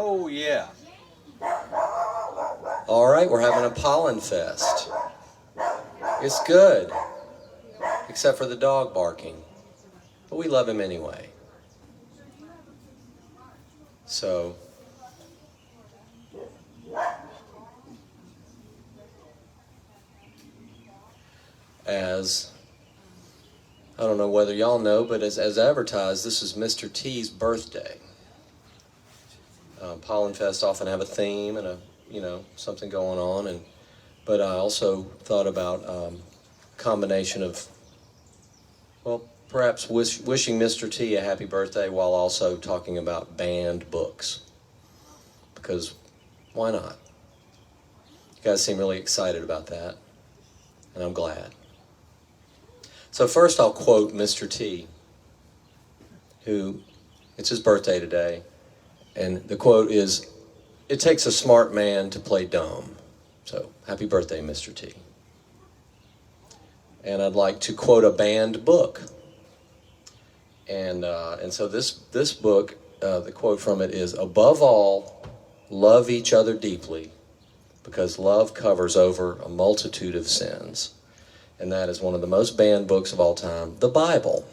Oh, yeah. All right, we're having a pollen fest. It's good, except for the dog barking. But we love him anyway. So, I don't know whether y'all know, but as advertised, this is Mr. T's birthday. Pollen Fest often have a theme and something going on, but I also thought about a combination of, well, perhaps wishing Mr. T a happy birthday while also talking about banned books, because why not? You guys seem really excited about that, and I'm glad. So first I'll quote Mr. T, who, it's his birthday today, and the quote is, "It takes a smart man to play dumb." So happy birthday, Mr. T. And I'd like to quote a banned book. And so this book, the quote from it is, "Above all, love each other deeply, because love covers over a multitude of sins." And that is one of the most banned books of all time, the Bible.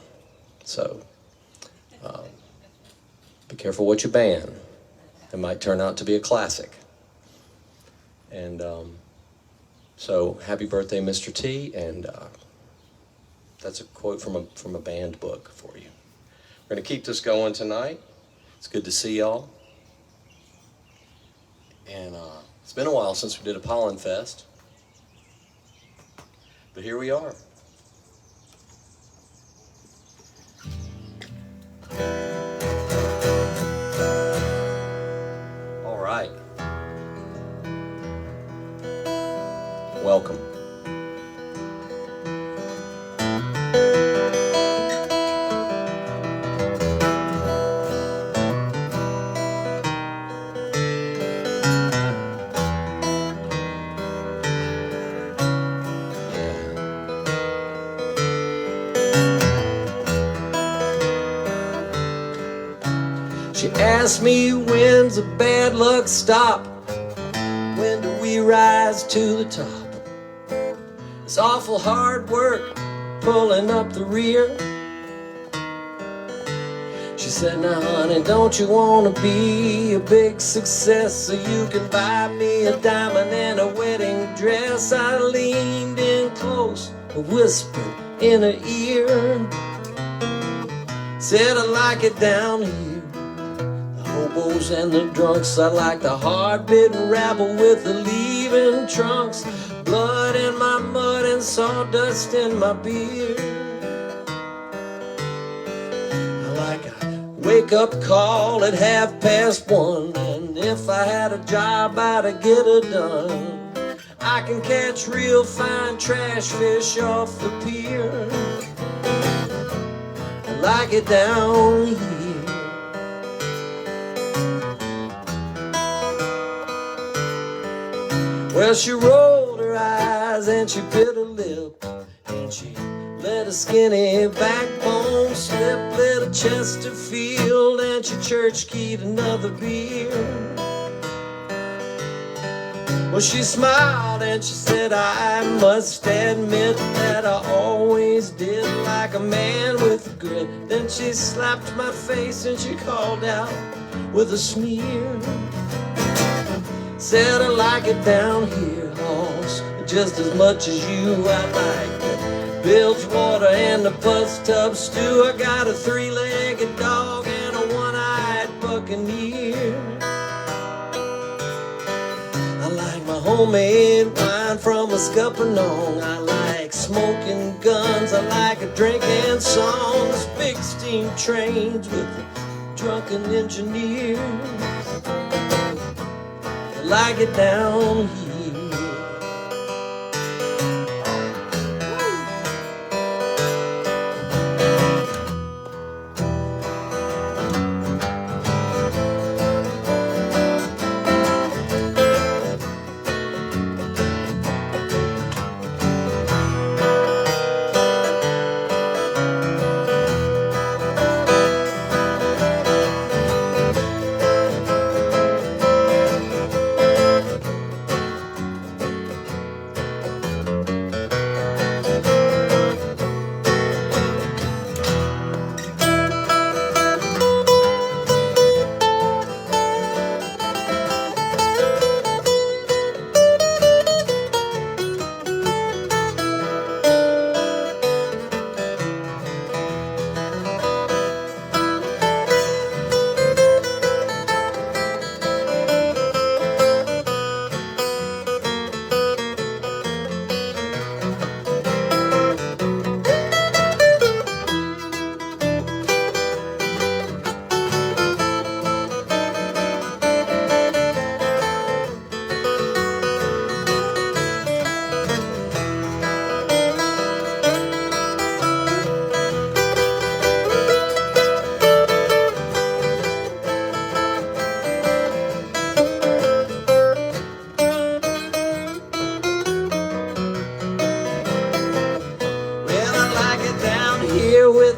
So be careful what you ban. It might turn out to be a classic. And so happy birthday, Mr. T. And that's a quote from a banned book for you. We're going to keep this going tonight. It's good to see y'all. And it's been a while since we did a Pollen Fest. But here we are. All right. Welcome. She asked me, when's the bad luck stop? When do we rise to the top? It's awful hard work pulling up the rear. She said, now honey, don't you want to be a big success so you can buy me a diamond and a wedding dress? I leaned in close, whispered in her ear, said I like it down here. Hobos and the drunks, I like the hard-bitten rabble with the leaving trunks, blood in my mud and sawdust in my beard. I like a wake-up call at 1:30, and if I had a job, I'd get it done. I can catch real fine trash fish off the pier. I like it down here. Well, she rolled her eyes and she bit her lip, and she let a skinny backbone slip, lit a Chesterfield, and she church keyed another beer. Well, she smiled and she said, I must admit that I always did like a man with grit. Then she slapped my face and she called out with a sneer, said I like it down here, hoss, just as much as you. I like the bilge water and the puss tub stew. I got a three-legged dog and a one-eyed buccaneer. I like my homemade wine from a scuppernong. I like smoking guns. I like drinking songs, big steam trains with drunken engineers. Like it down here.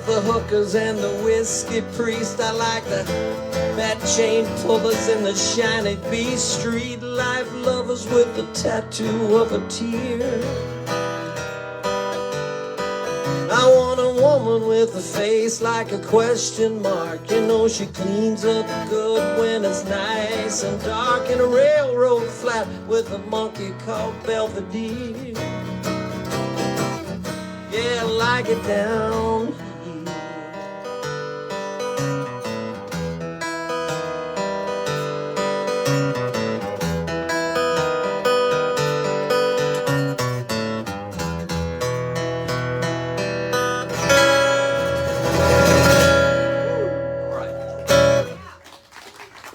with the hookers and the whiskey priest. I like the fat chain pullers and the shiny beast. Street life lovers with the tattoo of a tear. I want a woman with a face like a question mark. You know she cleans up good when it's nice and dark. In a railroad flat with a monkey called Belvedere. Yeah, I like it down here.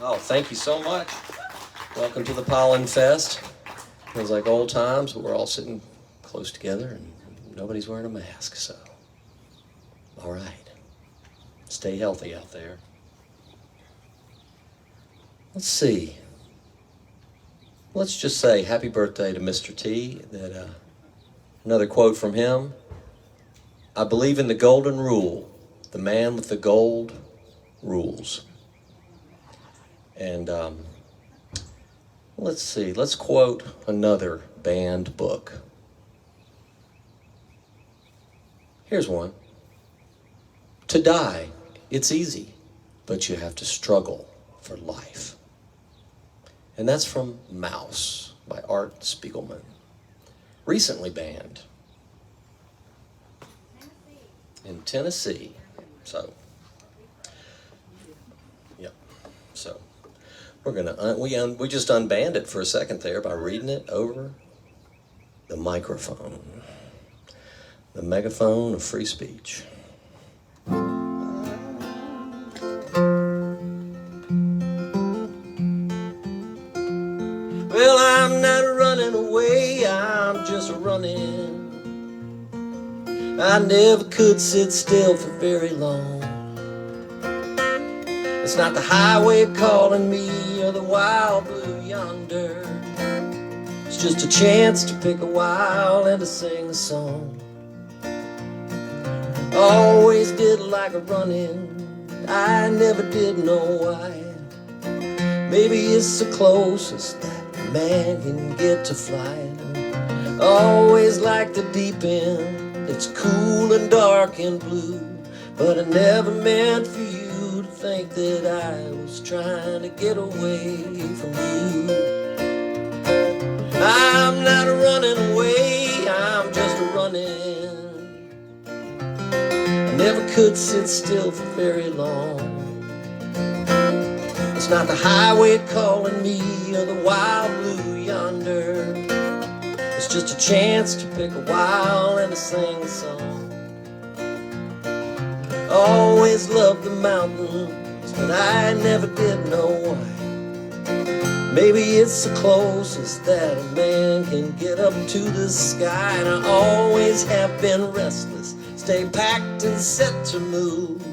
Oh, thank you so much. Welcome to the Pollen Fest. Feels like old times, but we're all sitting close together and nobody's wearing a mask, so. All right. Stay healthy out there. Let's see. Let's just say happy birthday to Mr. T. Another quote from him. I believe in the golden rule. The man with the gold rules. And let's see, let's quote another banned book. Here's one. To die, it's easy, but you have to struggle for life. And that's from Mouse by Art Spiegelman. Recently banned in Tennessee. So, yeah, so. We're gonna we just unbanned it for a second there by reading it over the microphone, the megaphone of free speech. Well, I'm not running away, I'm just running. I never could sit still for very long. It's not the highway calling me or the wild blue yonder. It's just a chance to pick a while and to sing a song. Always did like a running, I never did know why. Maybe it's the closest that a man can get to flying. Always like the deep end, it's cool and dark and blue. But I never meant for you to think that I was trying to get away from you. I'm not running away, I'm just running. I never could sit still for very long. It's not the highway calling me or the wild blue yonder. It's just a chance to pick a while and to sing a song. Always loved the mountains, but I never did know why. Maybe it's the closest that a man can get up to the sky. And I always have been restless, stay packed and set to move.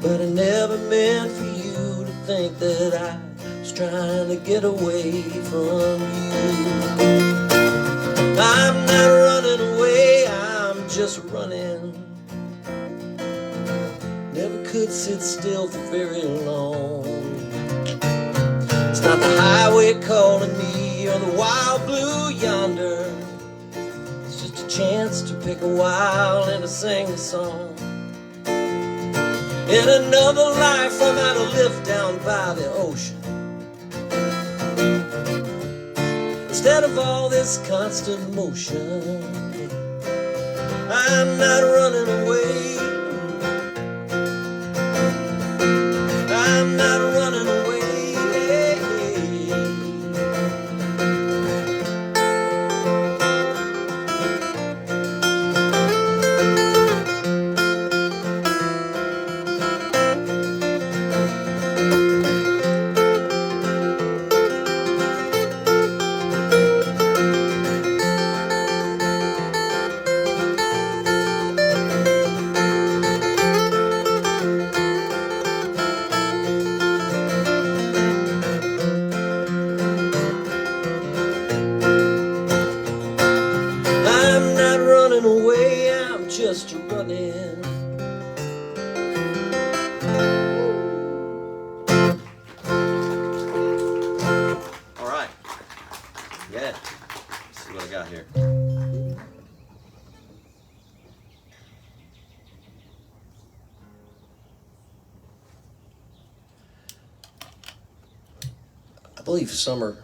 But I never meant for you to think that I was trying to get away from you. I'm not running away, I'm just running. Never could sit still for very long. It's not the highway calling me or the wild blue yonder. It's just a chance to pick a while and to sing a song. In another life I might have lived down by the ocean. Instead of all this constant motion, I'm not running away. I'm not running away. believe summer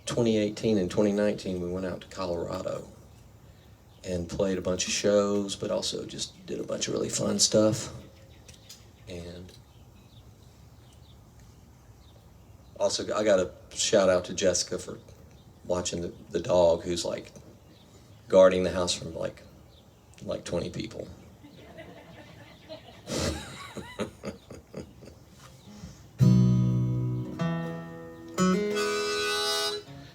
2018 and 2019, we went out to Colorado and played a bunch of shows, but also just did a bunch of really fun stuff. And also, I got a shout out to Jessica for watching the dog, who's like guarding the house from like 20 people.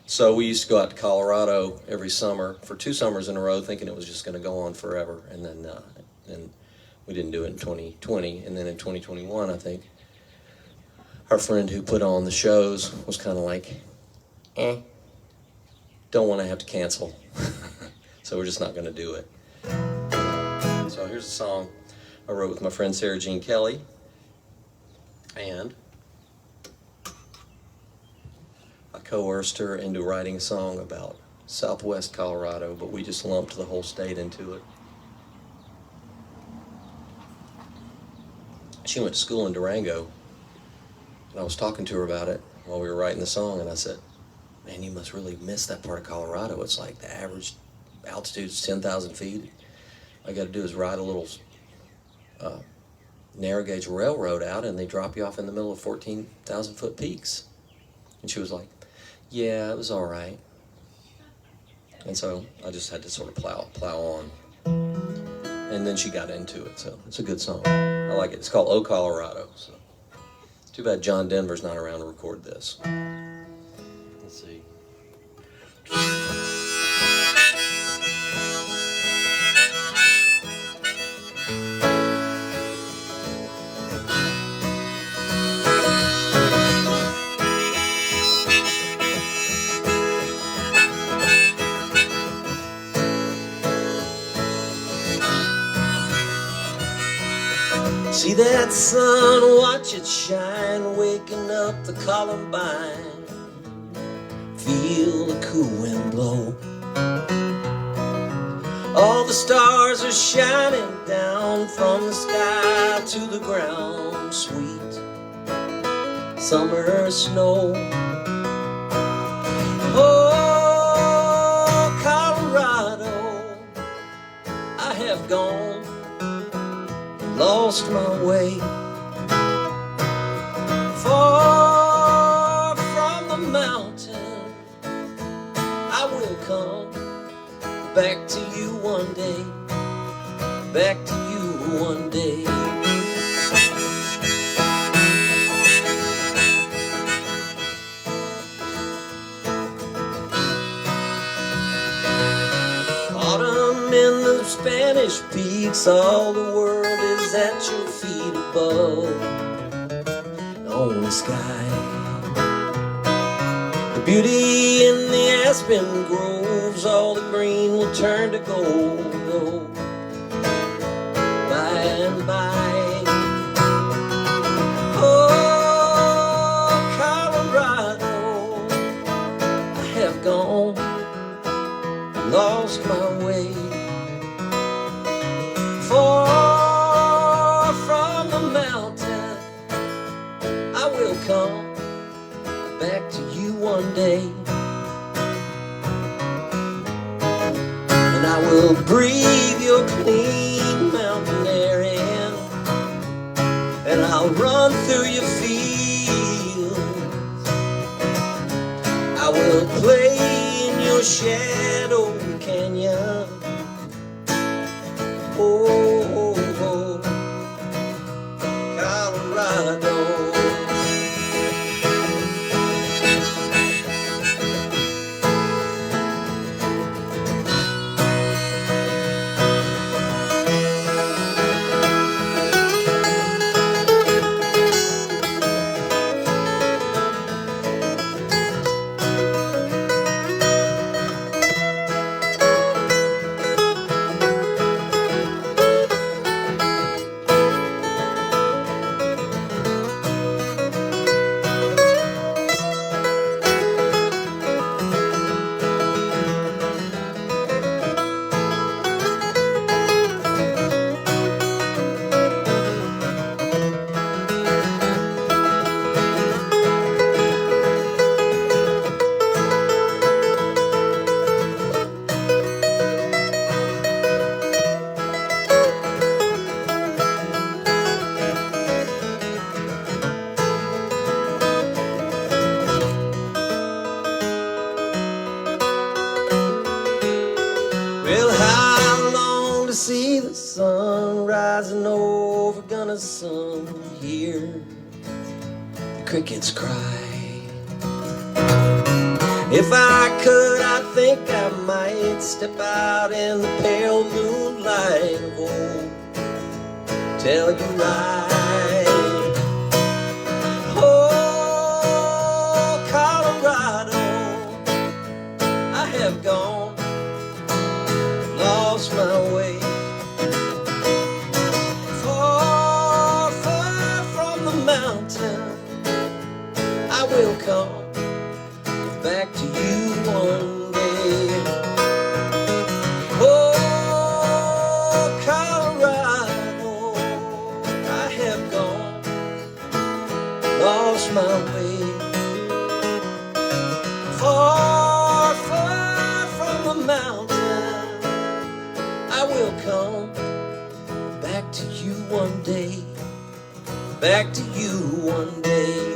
So we used to go out to Colorado every summer for 2 summers in a row, thinking it was just going to go on forever, and then we didn't do it in 2020, and then in 2021, I think our friend who put on the shows was kind of like, don't want to have to cancel, so we're just not going to do it. So here's a song I wrote with my friend Sarah Jean Kelly, and I coerced her into writing a song about Southwest Colorado, but we just lumped the whole state into it. She went to school in Durango, and I was talking to her about it while we were writing the song, and I said, man, you must really miss that part of Colorado. It's like the average altitude is 10,000 feet. All you got to do is ride a little narrow gauge railroad out, and they drop you off in the middle of 14,000 foot peaks. And she was like, yeah, it was all right. And so I just had to sort of plow on. And then she got into it, so it's a good song. I like it. It's called Oh Colorado. So too bad John Denver's not around to record this. Let's see. See that sun, watch it shine, waking up the columbine. Feel the cool wind blow. All the stars are shining down from the sky to the ground. Sweet summer snow. Oh, Colorado, I have gone, lost my way, far from the mountain. I will come back to you one day, back to you one day. Autumn in the Spanish peaks, all the world is at your feet above, on the sky. The beauty in the aspen groves, all the green will turn to gold, by and by. Oh, Colorado, I have gone, lost my way, far from the mountain. I will come back to you one day, and I will breathe your clean mountain air in, and I'll run through your fields. I will play in your shadow canyon. Oh, oh, Colorado. hear the crickets cry. If I could, I think I might step out in the pale moonlight. Oh, tell you right. Oh, Colorado, I have gone, lost my way. Far, far from the mountain, I will come back to you one day. Oh, Colorado, I have gone, lost my way. Far, far from the mountain, I will come back to you one day. Back to you one day.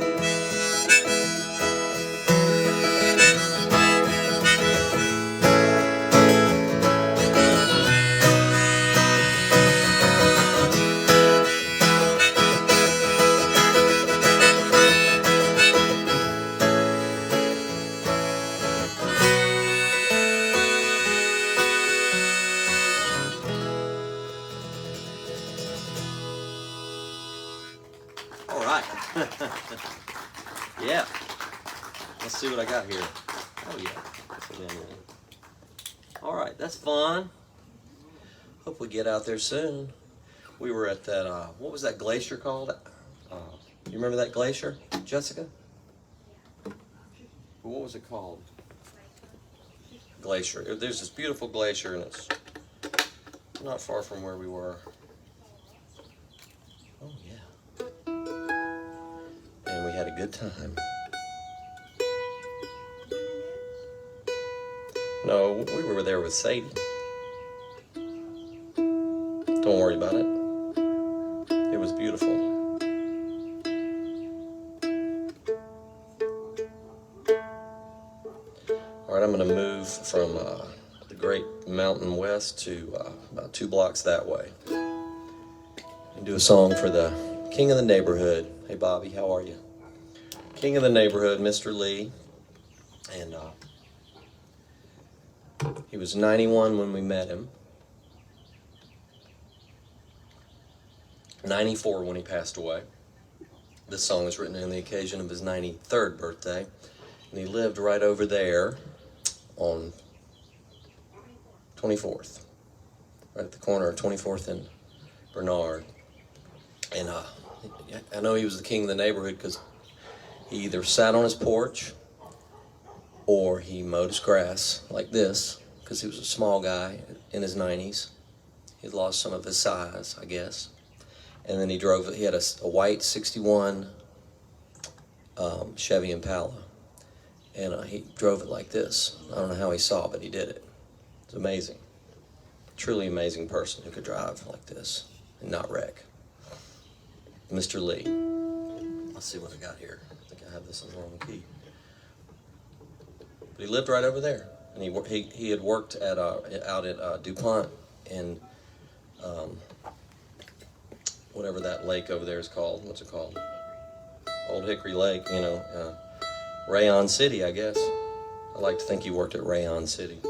All right. Yeah. Let's see what I got here. Oh, yeah. All right. That's fun. Hope we get out there soon. We were at that, what was that glacier called? You remember that glacier, Jessica? What was it called? Glacier. There's this beautiful glacier, and it's not far from where we were. Oh, yeah. And we had a good time. No, we were there with Sadie. Don't worry about it. It was beautiful. All right, I'm going to move from the Great Mountain West to about 2 blocks that way. And do a song for the King of the Neighborhood. Hey, Bobby, how are you? King of the Neighborhood, Mr. Lee. And he was 91 when we met him. 94 when he passed away. This song was written on the occasion of his 93rd birthday. And he lived right over there on 24th. Right at the corner of 24th and Bernard. And I know he was the king of the neighborhood because he either sat on his porch or he mowed his grass like this, because he was a small guy in his 90s. He'd lost some of his size, I guess. And then he had a white 61 Chevy Impala. And he drove it like this. I don't know how he saw it, but he did it. It's amazing. Truly amazing person who could drive like this and not wreck. Mr. Lee. Let's see what I got here. I think I have this in the wrong key. But he lived right over there. And he had worked at out at DuPont in whatever that lake over there is called. What's it called? Old Hickory Lake, you know. Rayon City, I guess. I like to think he worked at Rayon City.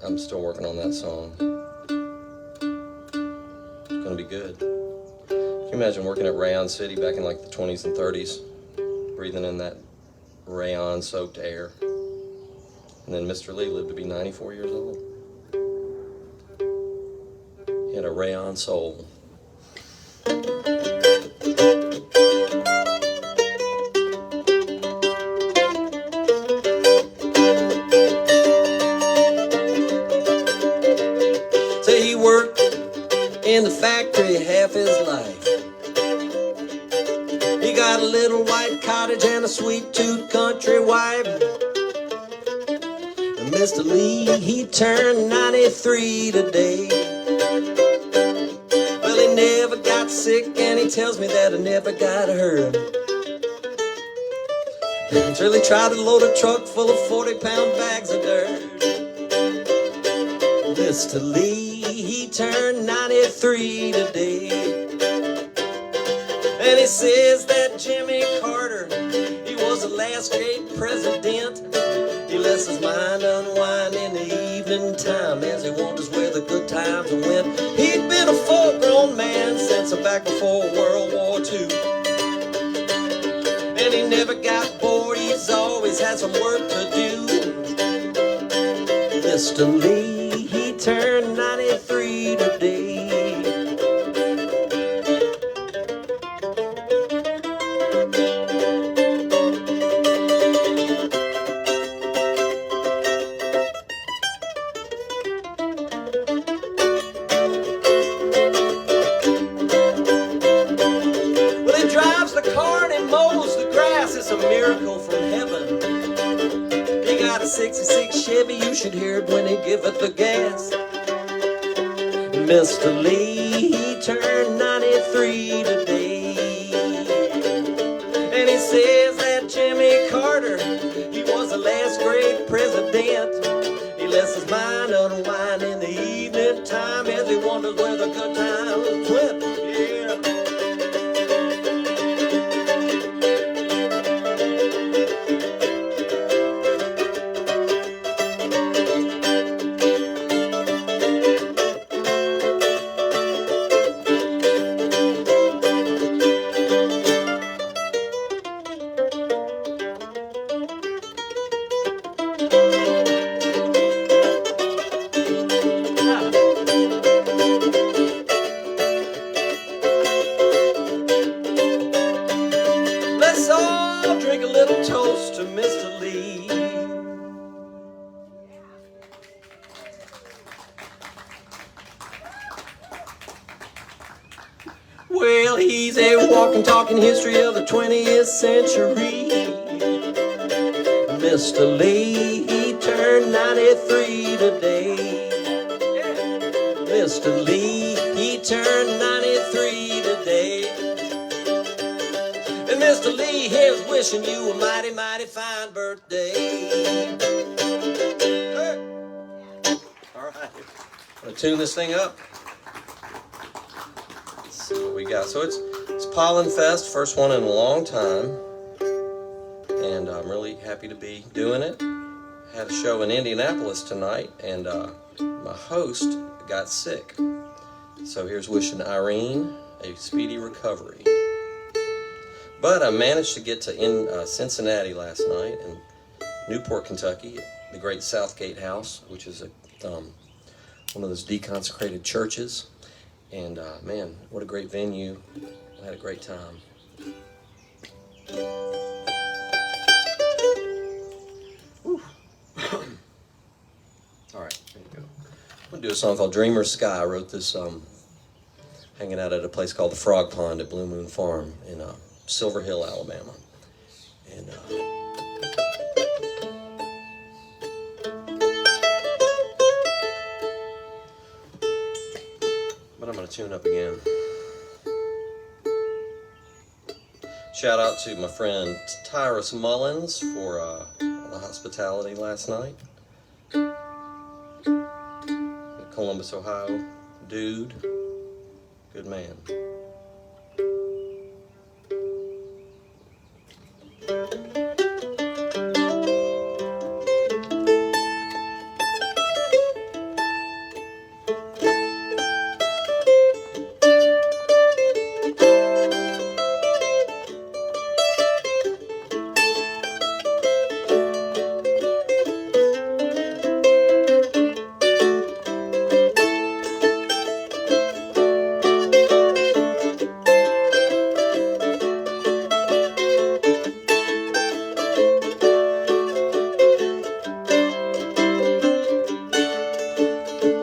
I'm still working on that song. It's gonna be good. Can you imagine working at Rayon City back in like the 20s and 30s? Breathing in that rayon-soaked air. And then Mr. Lee lived to be 94 years old. He had a rayon soul. Say he worked in the factory half his life. He got a little white cottage and a sweet-tooth country wife. And Mr. Lee, he turned 93 today. Well, he never got sick, and he tells me that he never got hurt. Until he tried to load a truck full of 40-pound bags of dirt. Mr. Lee, he turned 93 today. And he says that Jimmy Carter, he was the last great president. He lets his mind unwind in the evening time as he wonders where the good times went. He'd been a full-grown man since back before World War II. And he never got bored, he's always had some work to do. Mr. Lee, he turned 93 today. It's a miracle from heaven. He got a 66 Chevy, you should hear it when he giveth the gas. Mr. Lee, he turned 93 today. And he says that Jimmy Carter, he was the last great president. He lets his mind unwind in the evening time as he wonders where the good times went. Yeah. Drink a little toast to Mr. Lee. Well, he's a walking, talking history of the 20th century. Mr. Lee, he turned 93 today. Mr. Lee, he turned 93 today. And Mr. Lee here's wishing you a mighty, mighty fine birthday. Hey. All right. I'm going to tune this thing up. Let's see what we got. So it's Pollen Fest, first one in a long time. And I'm really happy to be doing it. Had a show in Indianapolis tonight, and my host got sick. So here's wishing Irene a speedy recovery. But I managed to get to Cincinnati last night, and Newport, Kentucky, the great Southgate House, which is one of those deconsecrated churches. And man, what a great venue. I had a great time. All right, there you go. I'm going to do a song called Dreamer Sky. I wrote this hanging out at a place called the Frog Pond at Blue Moon Farm in Silver Hill, Alabama. And but I'm going to tune up again. Shout out to my friend Tyrus Mullins for the hospitality last night. Columbus, Ohio. Dude. Good man.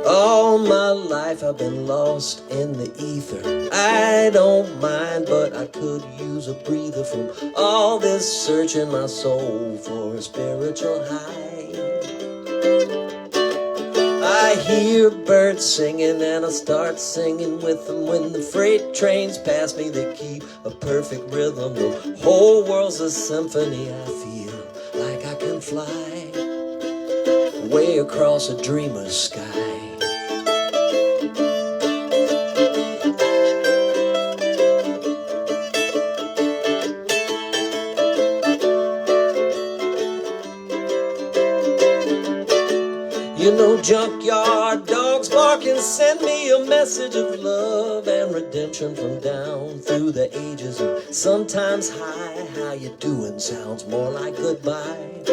All my life I've been lost in the ether. I don't mind, but I could use a breather from all this searching my soul for a spiritual high. I hear birds singing and I start singing with them. When the freight trains pass me, they keep a perfect rhythm. The whole world's a symphony. I feel like I can fly way across a dreamer's sky. little junkyard dogs barking send me a message of love and redemption from down through the ages. And sometimes hi, how you doing sounds more like goodbye.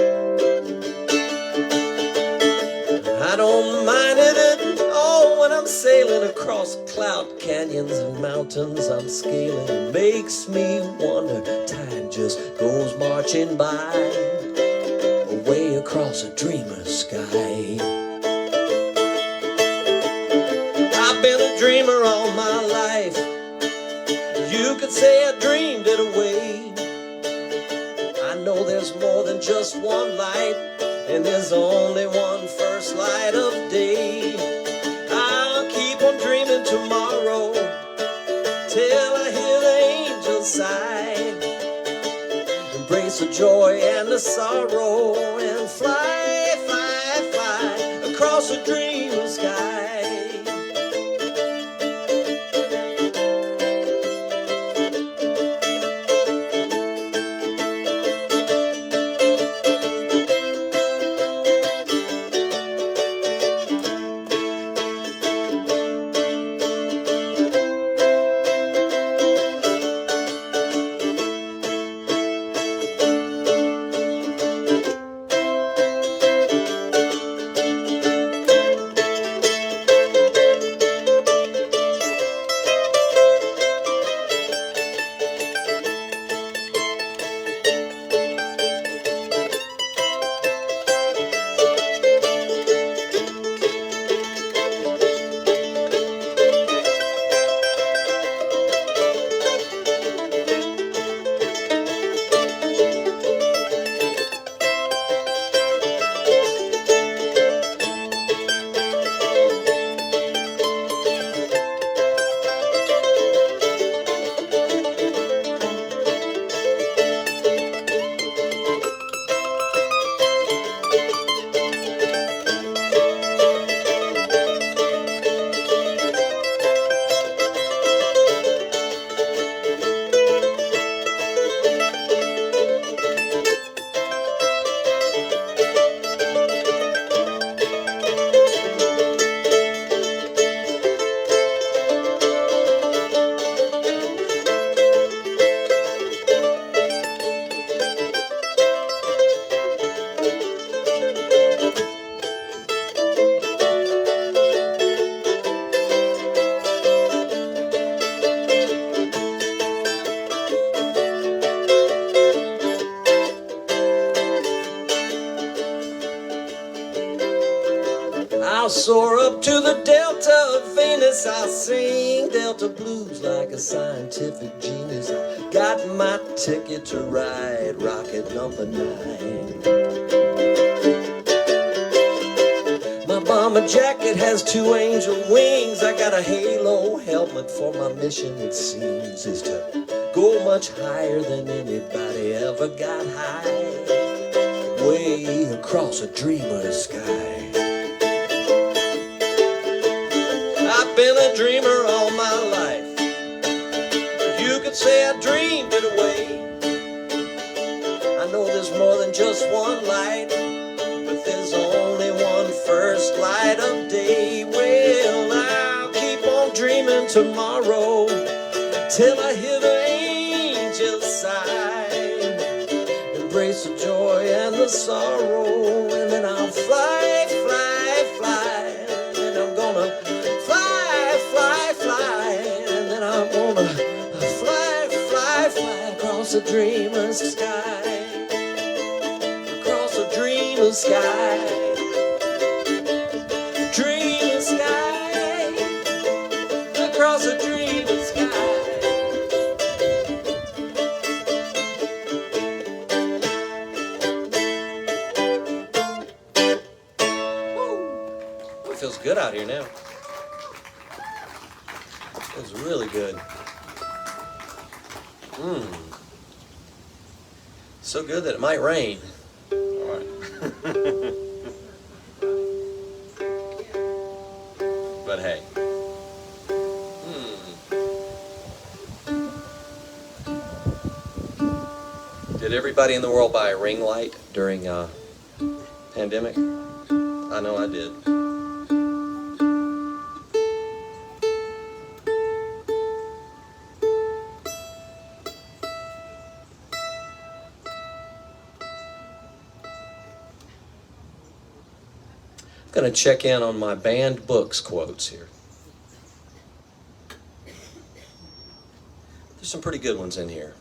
I don't mind it at all when I'm sailing across cloud canyons and mountains I'm scaling. It makes me wonder, time just goes marching by, away across a dreamer's sky. I've been a dreamer all my life. You could say I dreamed it away. I know there's more than just one light, and there's only one first light of day. I'll keep on dreaming tomorrow till I hear the angels sigh, embrace the joy and the sorrow, and fly, fly, fly across a dream sky. I'll soar up to the delta of Venus. I'll sing delta blues like a scientific genius. I got my ticket to ride rocket number 9. My bomber jacket has 2 angel wings. I got a halo helmet for my mission, it seems, is to go much higher than anybody ever got high, way across a dreamer's sky. I've been a dreamer all my life. You could say I dreamed it away. I know there's more than just one light, but there's only one first light of day. Well, I'll keep on dreaming tomorrow till I hear the angels sigh, embrace the joy and the sorrow, and then I'll fly, fly, fly, and I'm gonna fly, fly, fly, and then I'm gonna fly, fly, fly across a dreamer's sky, across a dreamer's sky, dreamer's sky, across a dreamer's sky. It feels good out here now. Feels really good. So good that it might rain. All right. But hey. Did everybody in the world buy a ring light during pandemic? I know I did. going to check in on my banned books quotes here. There's some pretty good ones in here.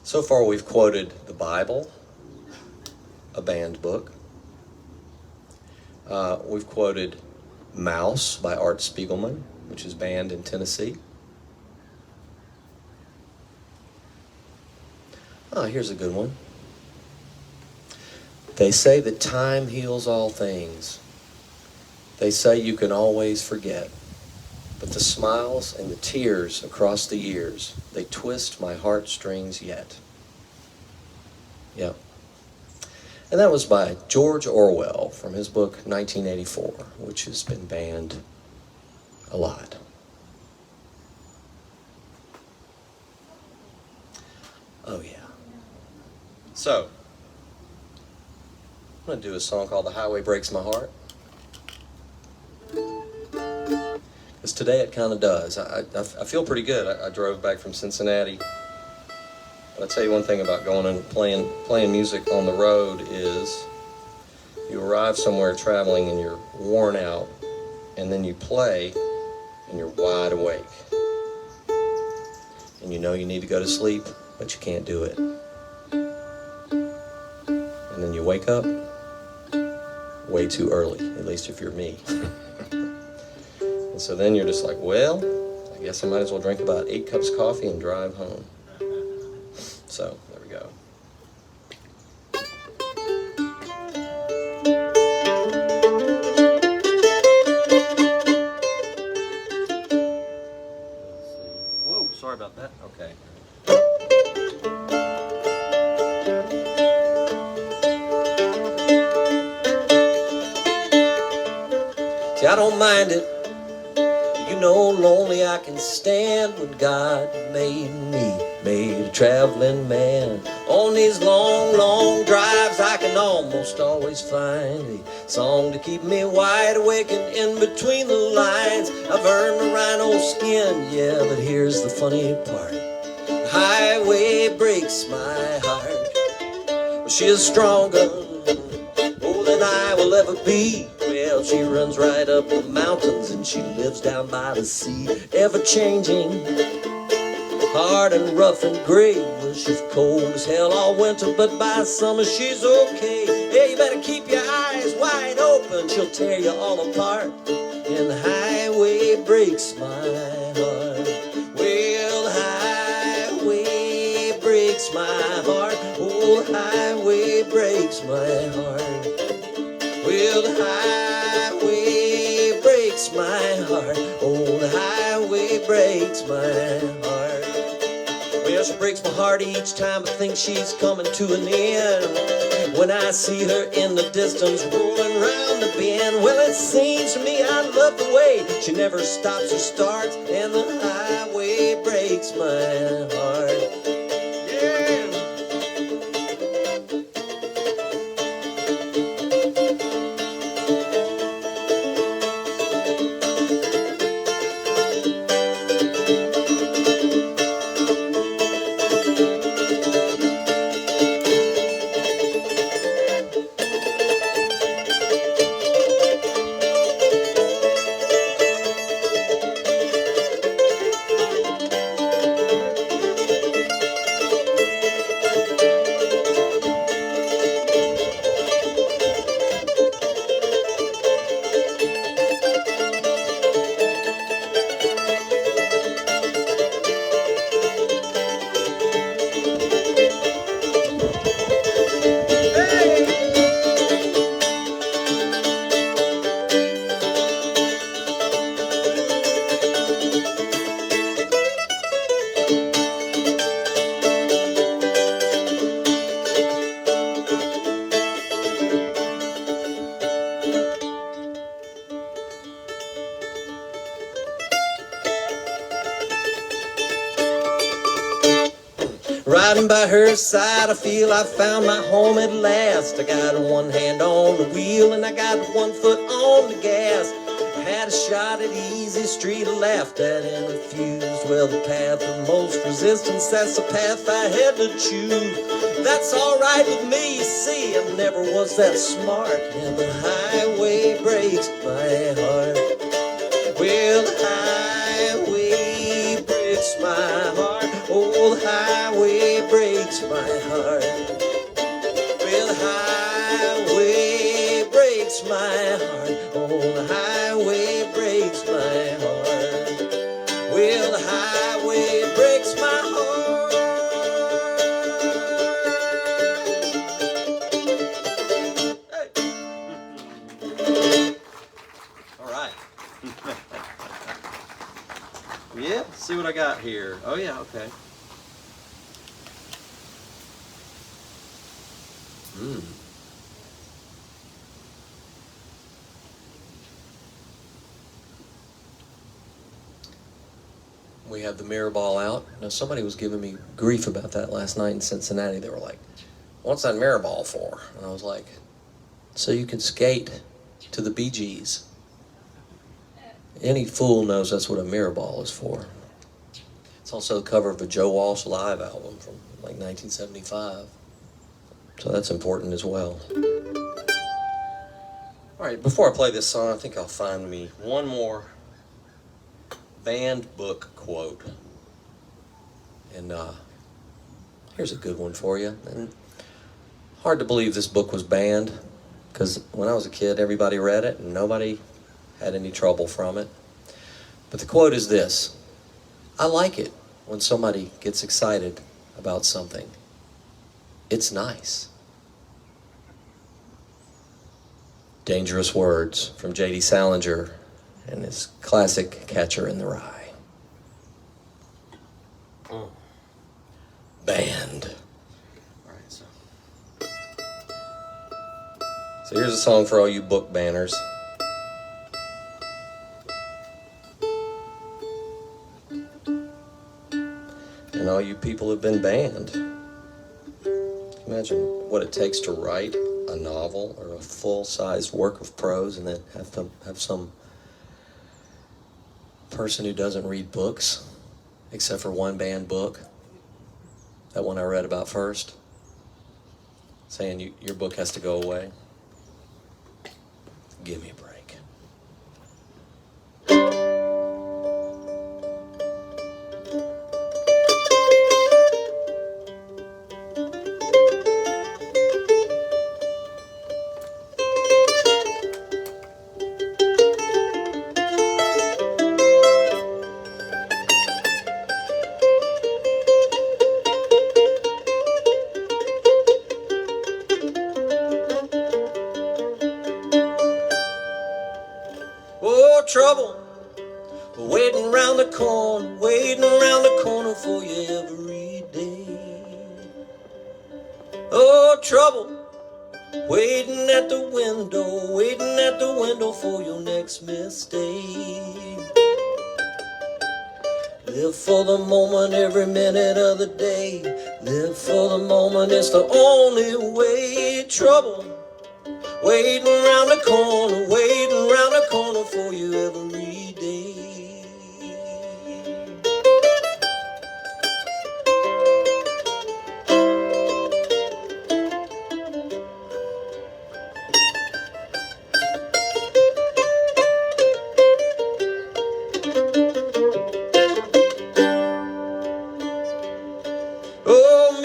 So far we've quoted the Bible, a banned book. We've quoted Mouse by Art Spiegelman, which is banned in Tennessee. Here's a good one. They say that time heals all things. They say you can always forget. But the smiles and the tears across the years, they twist my heartstrings yet. Yep. And that was by George Orwell from his book 1984, which has been banned a lot. Oh yeah. So, I'm going to do a song called The Highway Breaks My Heart. Because today it kind of does. I feel pretty good. I drove back from Cincinnati. But I'll tell you one thing about going and playing music on the road is you arrive somewhere traveling and you're worn out, and then you play and you're wide awake. And you know you need to go to sleep, but you can't do it. And then you wake up way too early, at least if you're me. And so then you're just like, well, I guess I might as well drink about 8 cups of coffee and drive home. So, there we go. Whoa, sorry about that. Okay. See, I don't mind it. You know, lonely I can stand when God made me, made a traveling man. On these long, long drives I can almost always find a song to keep me wide awake and in between the lines. I've earned the rhino skin, yeah, but here's the funny part. The highway breaks my heart. She is stronger, oh, than I will ever be. Well, she runs right up the mountains and she lives down by the sea. Ever-changing, hard and rough and gray. Well, she's cold as hell all winter, but by summer she's okay. Yeah, you better keep your eyes wide open, she'll tear you all apart. And the highway breaks my heart. Well, the highway breaks my heart. Oh, the highway breaks my heart. Well, the highway breaks my heart. Oh, the highway breaks my heart. Well, she breaks my heart each time I think she's coming to an end. When I see her in the distance rolling round the bend. Well, it seems to me I love the way she never stops or starts. And the highway breaks my heart. Riding by her side, I feel I found my home at last. I got one hand on the wheel and I got one foot on the gas. had a shot at easy street, laughed at and refused. Well, the path of most resistance, that's the path I had to choose. That's alright with me, you see, I never was that smart. And the highway breaks my heart. Well, the highway breaks my heart. Oh, the highway breaks my heart. Well, the highway breaks my heart. Oh, the highway breaks my heart. Well, the highway breaks my heart. Hey. All right. Yeah, see what I got here. Oh yeah, okay. We have the mirror ball out. Now somebody was giving me grief about that last night in Cincinnati. They were like, "What's that mirror ball for?" And I was like, "So you can skate to the Bee Gees." Any fool knows that's what a mirror ball is for. It's also the cover of a Joe Walsh live album from like 1975. So that's important as well. All right, before I play this song, I think I'll find me one more banned book quote. And here's a good one for you. And hard to believe this book was banned, because when I was a kid, everybody read it and nobody had any trouble from it. But the quote is this: "I like it when somebody gets excited about something. It's nice." Dangerous words from J.D. Salinger and his classic Catcher in the Rye. Banned. All right, so here's a song for all you book banners. And all you people who've been banned. Imagine what it takes to write a novel or a full-sized work of prose and then have some person who doesn't read books, except for one banned book, that one I read about first, saying your book has to go away. Give me a break. Trouble waiting round the corner for you every day. Oh, trouble waiting at the window for your next mistake. Live for the moment every minute of the day. Live for the moment, it's the only way. Trouble waiting round the corner for you every day. Oh,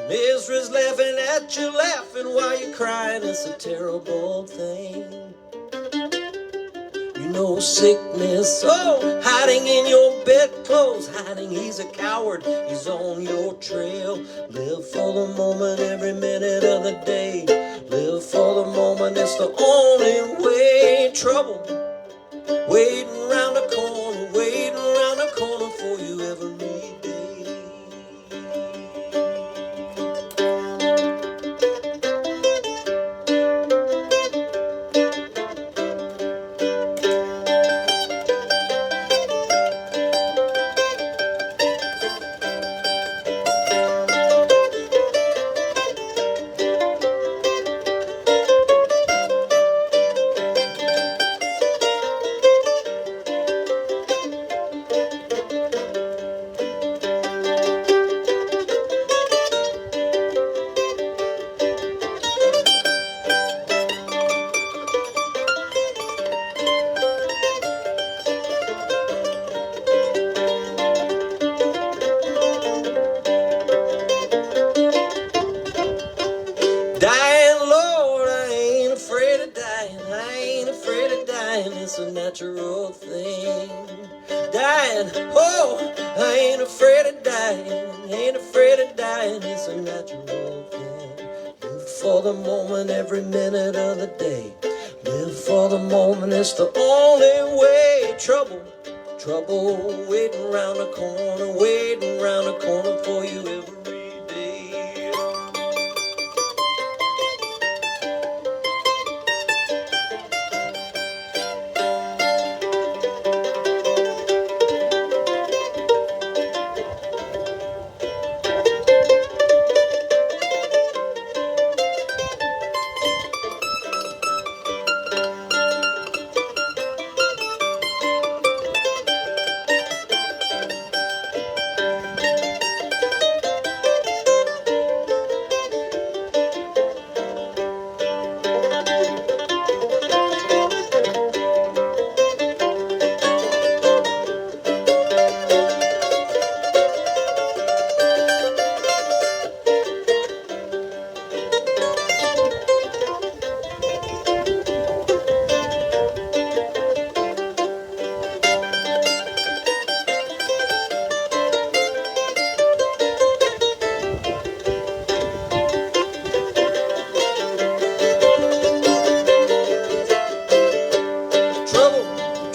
misery's laughing at you, laughing while you're crying. It's a terrible thing. You know sickness, oh, hiding in your bedclothes, hiding, he's a coward, he's on your trail. Live for the moment every minute of the day. Live for the moment, it's the only way. Trouble waiting round the corner for you every day. dying. Oh, I ain't afraid of dying. Ain't afraid of dying. It's a natural thing. Live for the moment every minute of the day. Live for the moment, it's the only way. Trouble, trouble, waiting round the corner, waiting round the corner for you every day.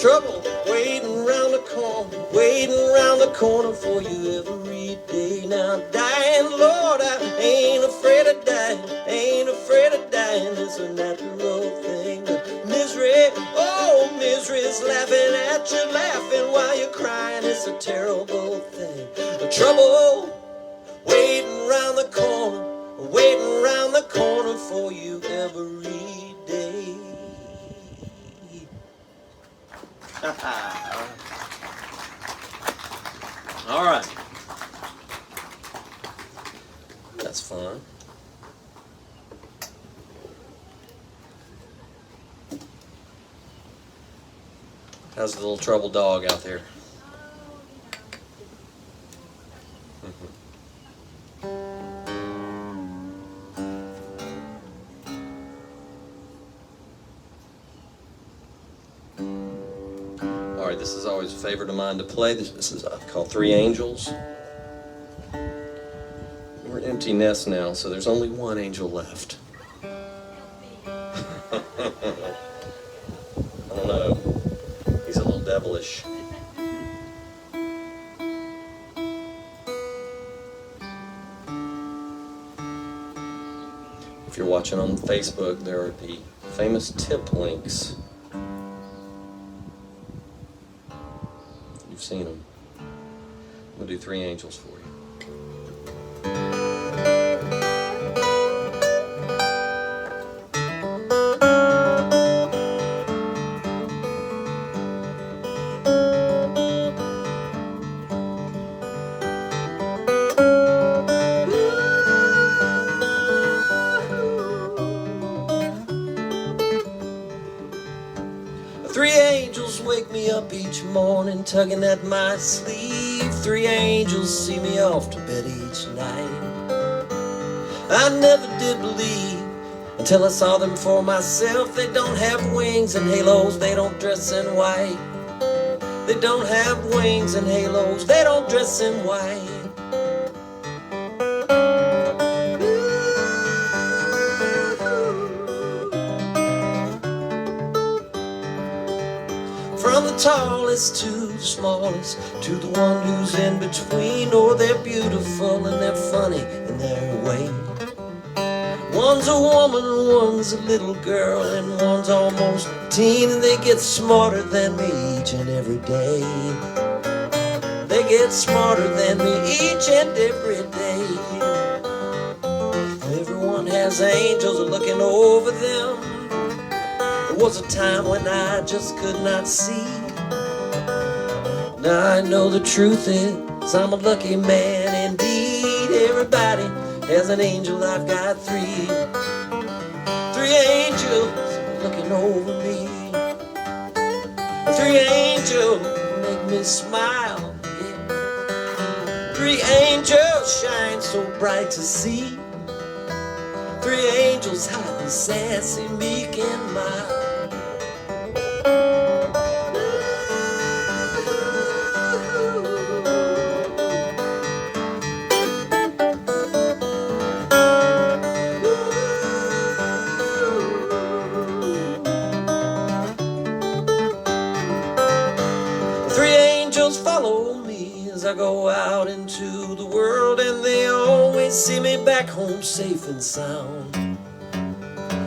Trouble, waiting round the corner, waiting round the corner for you every day. Now dying, Lord, I ain't afraid of dying, ain't afraid of dying. It's a natural thing. Misery, oh, misery's laughing at you, laughing while you're crying. It's a terrible thing. Trouble, waiting round the corner, waiting round the corner for you every day. All right. That's fun. How's the little troubled dog out there? All right, this is always a favorite of mine to play. This is called Three Angels. We're an empty nest now, so there's only one angel left. I don't know. He's a little devilish. If you're watching on Facebook, there are the famous tip links. You've seen them. We'll do Three Angels for you. Three angels wake me up each morning, tugging at my sleeve. Three angels see me off to bed each night. I never did believe until I saw them for myself. They don't have wings and halos, they don't dress in white. They don't have wings and halos, they don't dress in white. From the tallest to the smallest, to the one who's in between. Oh, they're beautiful and they're funny in their way. One's a woman, one's a little girl, and one's almost a teen. And they get smarter than me each and every day. They get smarter than me each and every day. Everyone has angels looking over them. There was a time when I just could not see. Now I know the truth is I'm a lucky man indeed. Everybody has an angel, I've got three. Three angels looking over me. Three angels make me smile, yeah. Three angels shine so bright to see. Three angels hot and sassy, meek and mild. friends, I go out into the world, and they always see me back home safe and sound.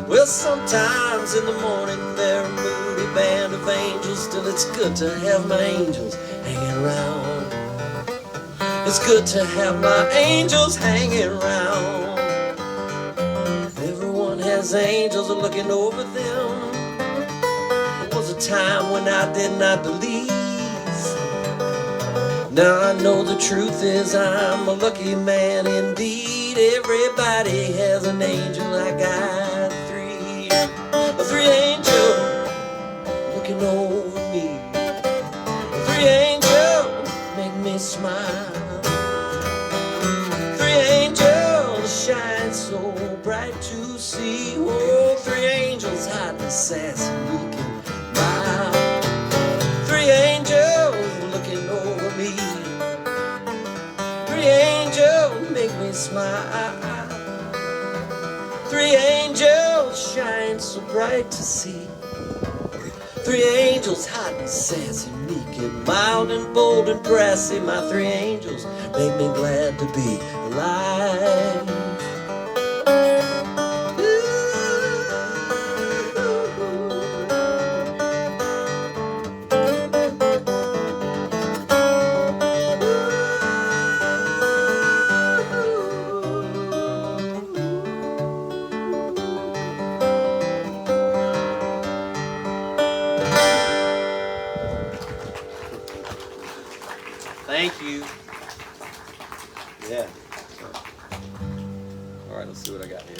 Well, sometimes in the morning they're a moody band of angels. Still, it's good to have my angels hanging around. It's good to have my angels hanging around. Everyone has angels looking over them. There was a time when I did not believe. Now I know the truth is I'm a lucky man indeed. Everybody has an angel. I got three angels looking over me. Three angels make me smile. Three angels shine so bright to see. Oh, three angels hide the sass and we can smile. Three angels looking over me. Three angels make me smile. Three angels shine so bright to see. Three angels hot and sassy, meek and mild and bold and brassy. My three angels make me glad to be alive. Thank you. Yeah. All right, let's see what I got here.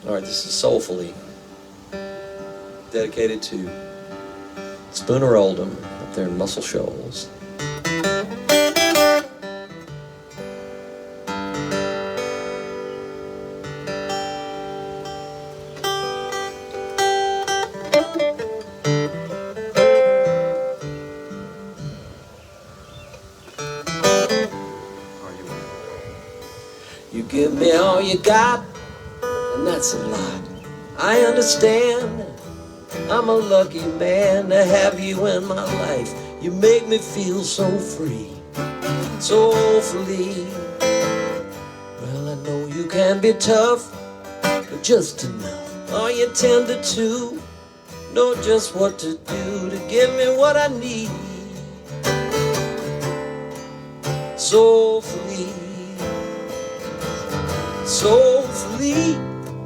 All right, this is Soulfully, dedicated to Spooner Oldham up there in Muscle Shoals. You give me all you got, and that's a lot. I understand. I'm a lucky man to have you in my life. You make me feel so free, soulfully. Well, I know you can be tough, but just enough. Are you tender too? Know just what to do to give me what I need. Soulfully, soulfully,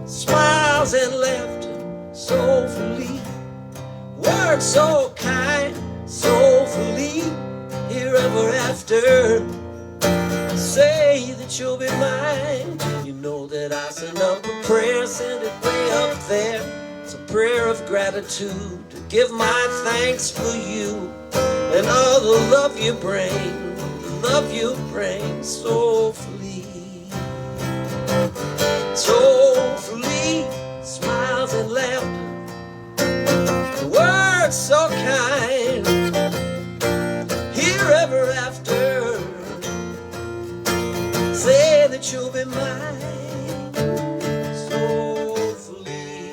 smiles and laughter, soulfully. Words so kind, soulfully, here ever after. Say that you'll be mine. You know that I send up a prayer, send it way up there. It's a prayer of gratitude to give my thanks for you and all the love you bring, soulfully. Soulfully, smiles and laughter. Words so kind, here ever after. Say that you'll be mine, soulfully.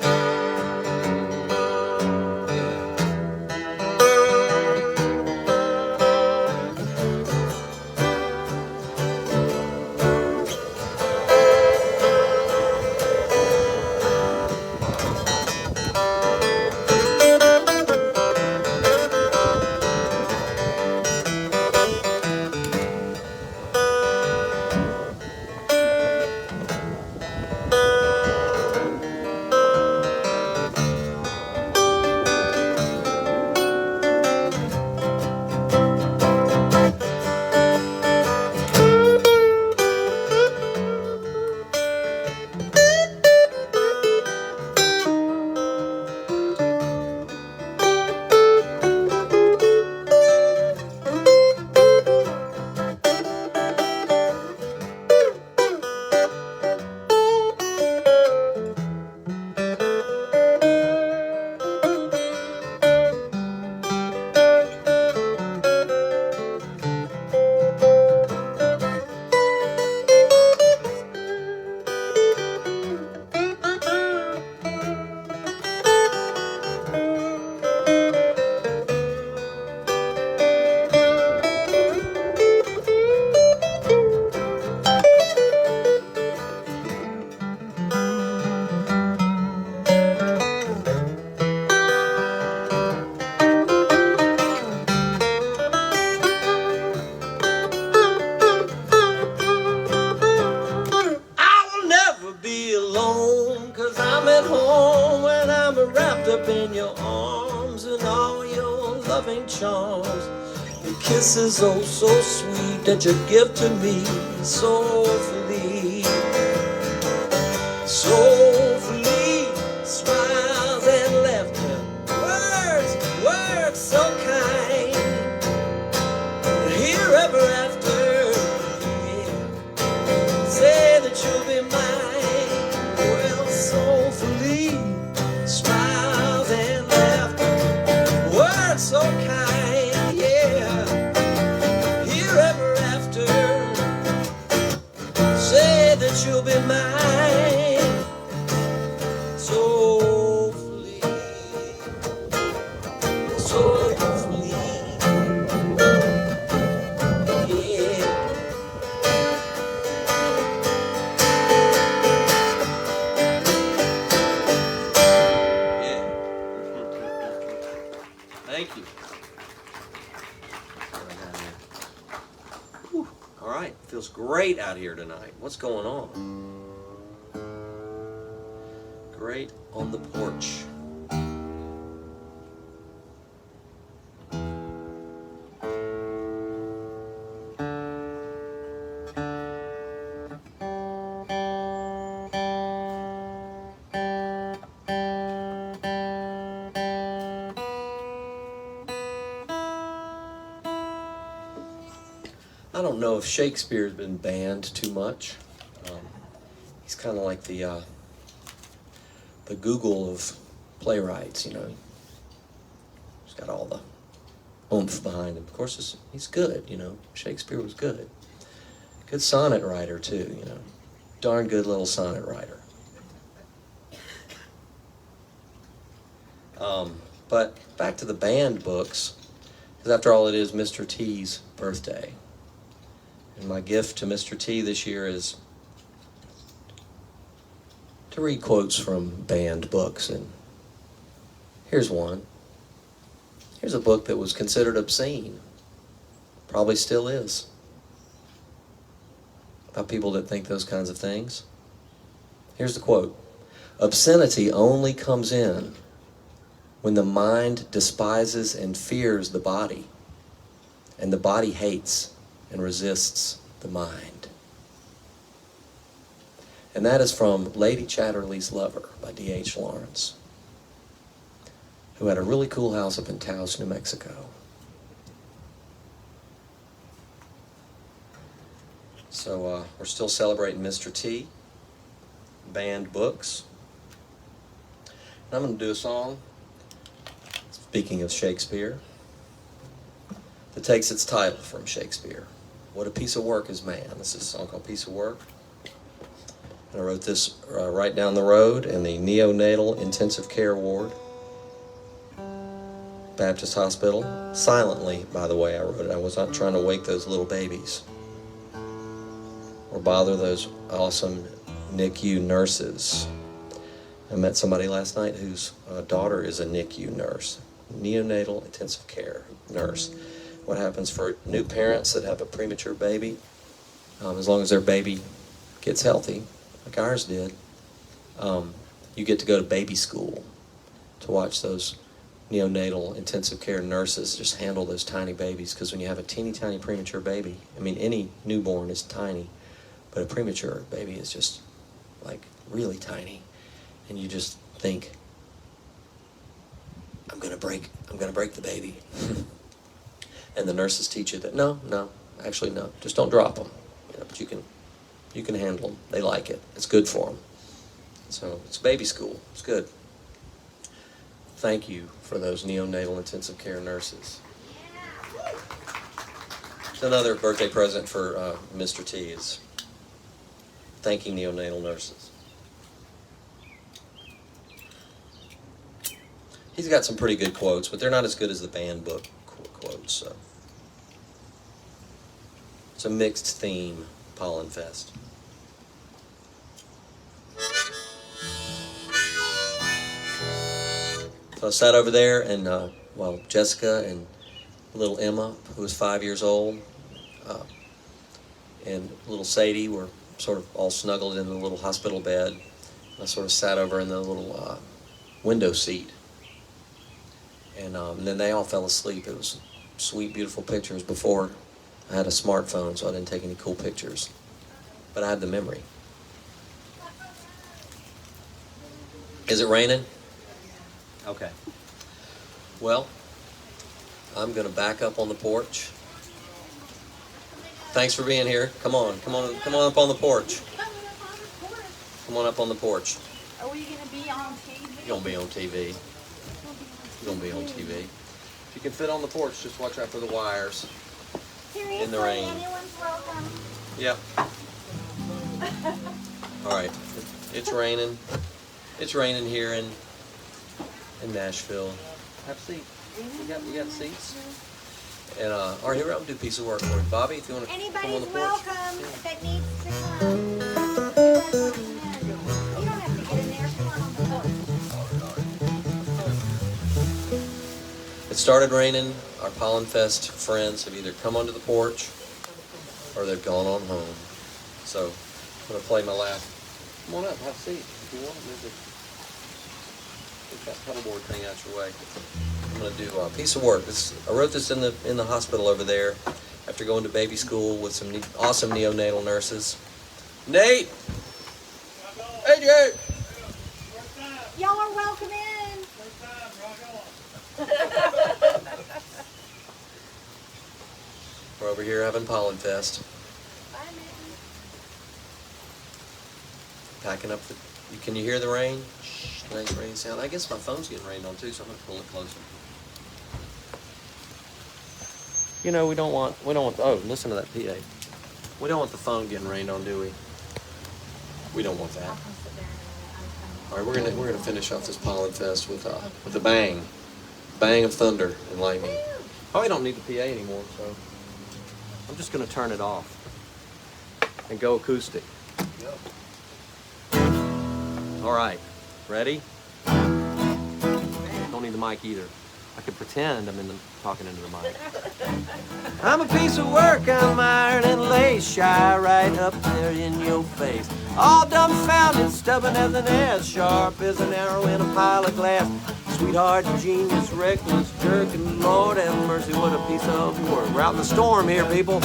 loving charms, your kisses oh so sweet that you give to me soulfully, soulfully, smiles and laughter, words so kind, here ever after, yeah. Say that you'll be mine, well, soulfully, smiles and laughter, words so kind, yeah, here ever after, say that you'll be mine, soulfully, soulfully, yeah. Yeah. Thank you. Whew. All right, feels great out here tonight. What's going on? Great on the porch. I don't know if Shakespeare's been banned too much. He's kind of like the Google of playwrights, you know. He's got all the oomph behind him. Of course, he's good, you know. Shakespeare was good. Good sonnet writer, too, you know. Darn good little sonnet writer. But back to the banned books, because after all, it is Mr. T's birthday. And my gift to Mr. T this year is to read quotes from banned books. And here's one. Here's a book that was considered obscene. Probably still is. About people that think those kinds of things. Here's the quote. Obscenity only comes in when the mind despises and fears the body, and the body hates and resists the mind. And that is from Lady Chatterley's Lover by D.H. Lawrence, who had a really cool house up in Taos, New Mexico. So we're still celebrating Mr. T, banned books. And I'm going to do a song, speaking of Shakespeare, that takes its title from Shakespeare. What a Piece of Work is Man. This is a song called Piece of Work. And I wrote this right down the road in the neonatal intensive care ward, Baptist Hospital. Silently, by the way, I wrote it. I was not trying to wake those little babies or bother those awesome NICU nurses. I met somebody last night whose daughter is a NICU nurse, neonatal intensive care nurse. What happens for new parents that have a premature baby, as long as their baby gets healthy, like ours did, you get to go to baby school to watch those neonatal intensive care nurses just handle those tiny babies. Because when you have a teeny tiny premature baby, I mean, any newborn is tiny, but a premature baby is just like really tiny, and you just think, I'm gonna break the baby. And the nurses teach you that no, actually no, just don't drop them. You know, but you can handle them. They like it. It's good for them. So it's baby school. It's good. Thank you for those neonatal intensive care nurses. It's another birthday present for Mr. T is thanking neonatal nurses. He's got some pretty good quotes, but they're not as good as the banned book quotes. So it's a mixed theme, Pollen Fest. So I sat over there, and while Jessica and little Emma, who was 5 years old, and little Sadie were sort of all snuggled in the little hospital bed. I sort of sat over in the little window seat. And then they all fell asleep. It was sweet, beautiful pictures before I had a smartphone, so I didn't take any cool pictures. But I had the memory. Is it raining? Okay. Well, I'm going to back up on the porch. Thanks for being here. Come on up on the porch. Come on up on the porch. Are we going to be on TV? You're going to be on TV. You're going to be on TV. If you can fit on the porch, just watch out for the wires. Seriously, in the rain. Anyone's welcome. Yep. All right. It's raining. It's raining here in Nashville. Have a seat. You got seats? And all right, here I'll do a piece of work for you. Bobby, if you want to come on the Anybody's porch. welcome that needs to come. You don't have to get in there. Come on the porch. It started raining. Our Pollen Fest friends have either come onto the porch or they've gone on home. So I'm going to play my last. Come on up, have a seat if you want. Get that pedalboard thing out your way. I'm going to do a piece of work. I wrote this in the hospital over there after going to baby school with some awesome neonatal nurses. Nate! Hey, Jay! Y'all are welcome in. We're over here having Pollen Fest. Bye, man. Packing up the... Can you hear the rain? Shh, nice rain sound. I guess my phone's getting rained on too, so I'm going to pull it closer. You know, we don't want, oh, listen to that PA. We don't want the phone getting rained on, do we? We don't want that. All right, we're gonna finish off this Pollen Fest with a bang. Bang of thunder and lightning. Oh, we don't need the PA anymore, so I'm just gonna turn it off and go acoustic. All right, ready? Don't need the mic either. I could pretend I'm talking into the mic. I'm a piece of work, I'm iron and lace, shy right up there in your face. All dumbfounded, stubborn as an ass, sharp as an arrow in a pile of glass. Sweetheart, genius, reckless, jerk, and Lord have mercy, what a piece of work. We're out in the storm here, people.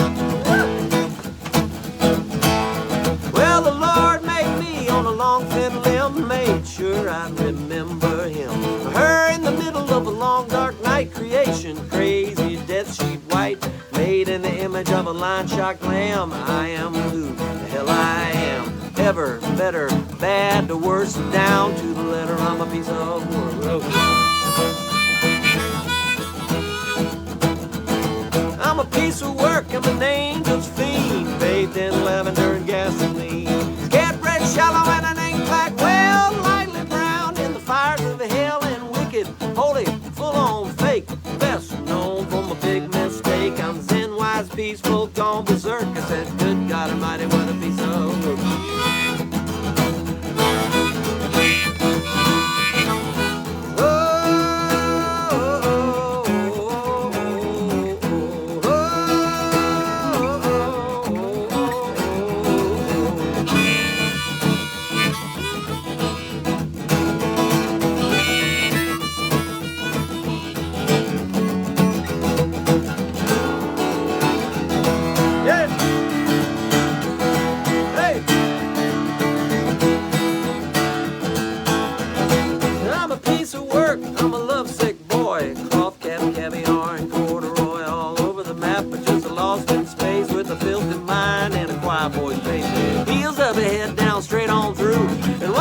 Well, the Lord made me on a long thin limb, made sure I'd remember him. Her in the middle of a long dark night, creation, crazy, death sheet white, made in the image of a lion-shocked lamb. I am who the hell I am. Ever, better, bad, the worst, down to the letter, I'm a piece of work. I'm a piece of work, I'm an angel's fiend, bathed in lavender and gasoline. Scared, red, shallow, and an ink black well, lightly brown in the fires of hell, and wicked, holy, full-on fake. Best known for my big mistake. I'm zen, wise, peaceful, gone berserk. I said, good God Almighty, what a piece of work.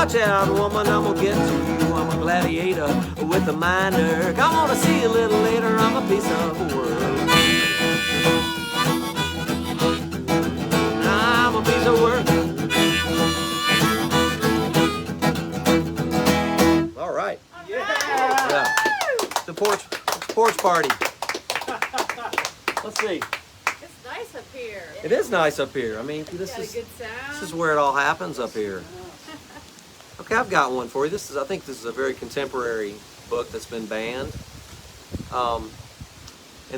Watch out, woman, I'm gonna get to you. I'm a gladiator with a minor. I wanna see you a little later. I'm a piece of work. I'm a piece of work. All right. Yeah. The porch party. Let's see. It's nice up here. It is nice up here. I mean, this is where it all happens up here. Okay, I've got one for you. I think this is a very contemporary book that's been banned. And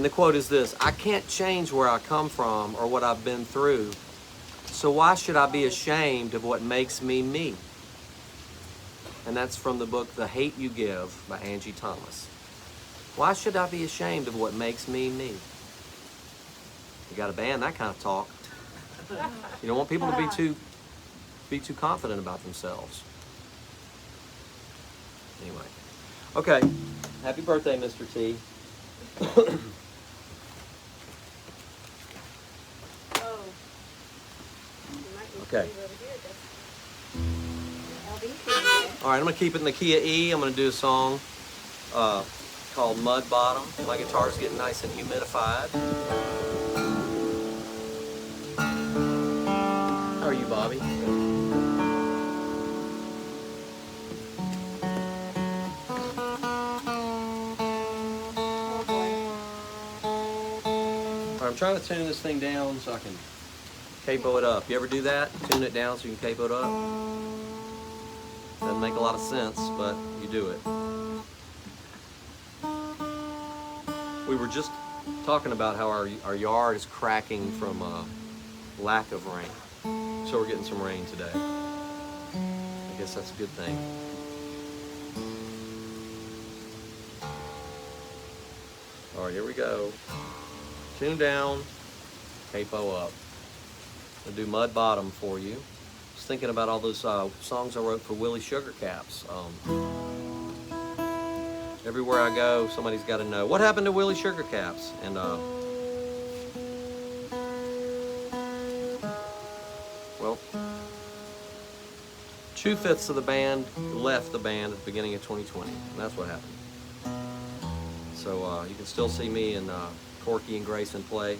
the quote is this: I can't change where I come from or what I've been through, so why should I be ashamed of what makes me me? And that's from the book The Hate You Give by Angie Thomas. Why should I be ashamed of what makes me me? You got to ban that kind of talk. You don't want people to be too confident about themselves. Anyway. Okay. Happy birthday, Mr. T. Oh. You might need to Okay. leave over here, Dusty. All right, I'm going to keep it in the key of E. I'm going to do a song called Mud Bottom. My guitar's getting nice and humidified. How are you, Bobby? Oh boy. All right, I'm trying to tune this thing down so I can capo it up. You ever do that? Tune it down so you can capo it up? Doesn't make a lot of sense, but you do it. We were just talking about how our yard is cracking from lack of rain. So we're getting some rain today. I guess that's a good thing. All right, here we go. Tune down, capo up. I'll do Mud Bottom for you. Just thinking about all those songs I wrote for Willie Sugar Caps. Everywhere I go, somebody's got to know what happened to Willie Sugar Caps. And well, 2/5 of the band left the band at the beginning of 2020, and that's what happened. So you can still see me and Corky and Grayson play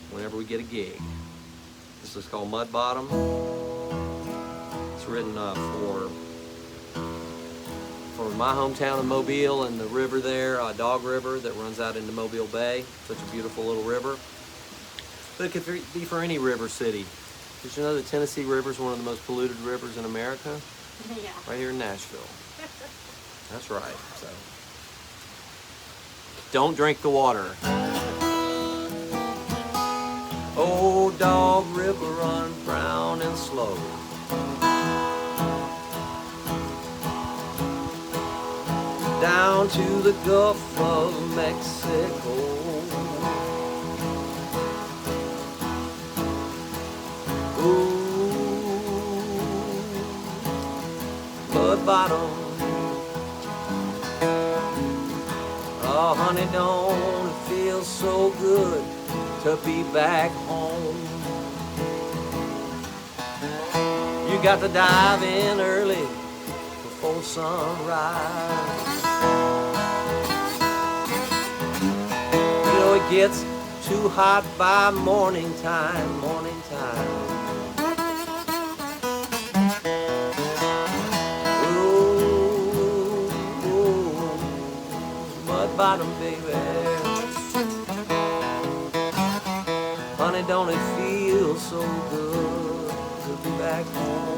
whenever we get a gig. This is called Mud Bottom. It's written for my hometown of Mobile and the river there, Dog River, that runs out into Mobile Bay. Such a beautiful little river. But it could be for any river city. Did you know the Tennessee River is one of the most polluted rivers in America? Yeah. Right here in Nashville. That's right. So don't drink the water. Old Dog River run brown and slow. Down to the Gulf of Mexico. Ooh, Mud Bottom. Oh, honey, don't it feel so good to be back home? You got to dive in early before sunrise. You know it gets too hot by morning time, morning time. Ooh, Mud Bottom, baby. Honey, don't it feel so good to be back home?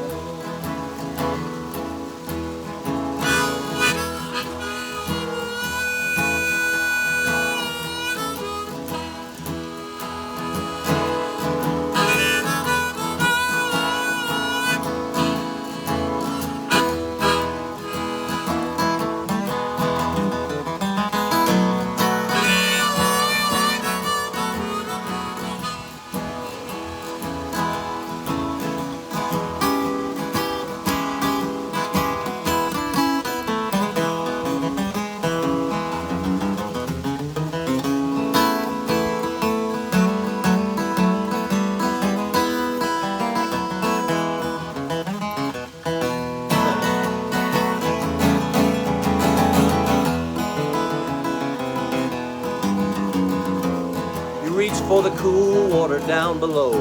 Reach for the cool water down below,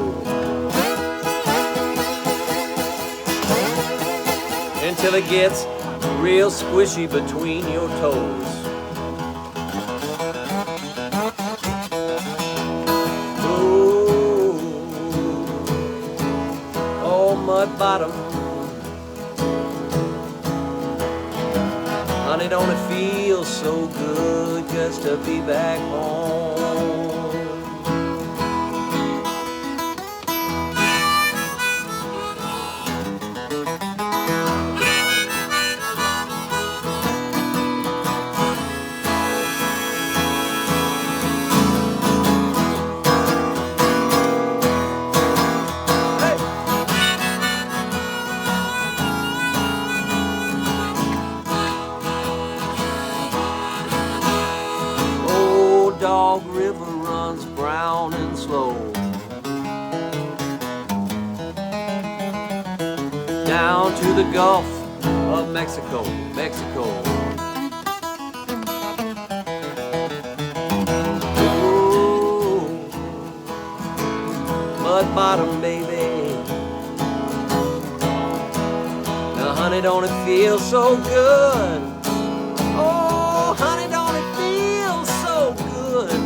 until it gets real squishy between your toes. Ooh, oh, Mud Bottom. Honey, don't it feel so good just to be back home? river runs brown and slow down to the Gulf of Mexico, Mexico. Ooh, mud bottom, baby. Now, honey, don't it feel so good? Oh, honey, don't it feel so good?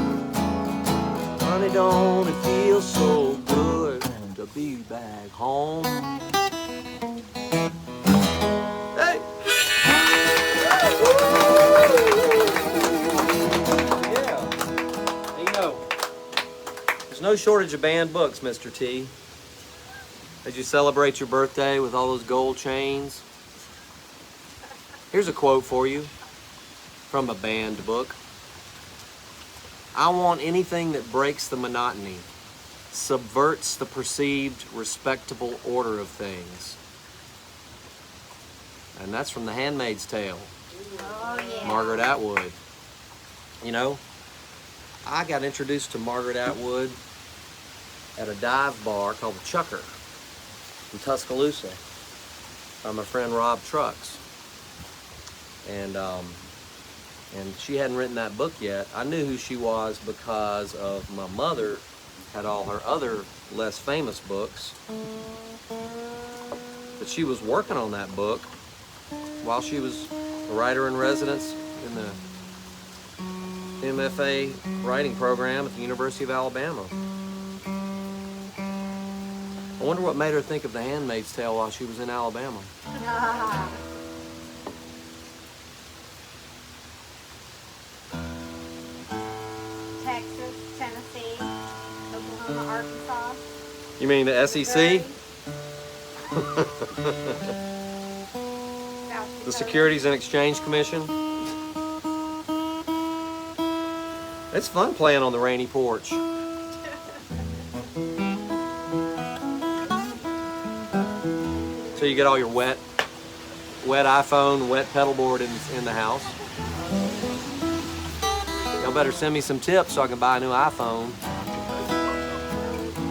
Honey, don't it feel so good to be back home? Hey! Yeah. You know, there's no shortage of banned books, Mr. T. As you celebrate your birthday with all those gold chains. Here's a quote for you from a banned book. I want anything that breaks the monotony, subverts the perceived respectable order of things. And that's from The Handmaid's Tale. Oh, yeah. Margaret Atwood. You know, I got introduced to Margaret Atwood at a dive bar called the Chucker in Tuscaloosa by my friend Rob Trucks. And she hadn't written that book yet. I knew who she was because of my mother had all her other less famous books. But she was working on that book while she was a writer in residence in the MFA writing program at the University of Alabama. I wonder what made her think of The Handmaid's Tale while she was in Alabama. Texas, Tennessee, Oklahoma, Arkansas. You mean the SEC? The Securities and Exchange Commission? It's fun playing on the rainy porch. So you get all your wet iPhone, wet pedal board in the house. Y'all better send me some tips so I can buy a new iPhone.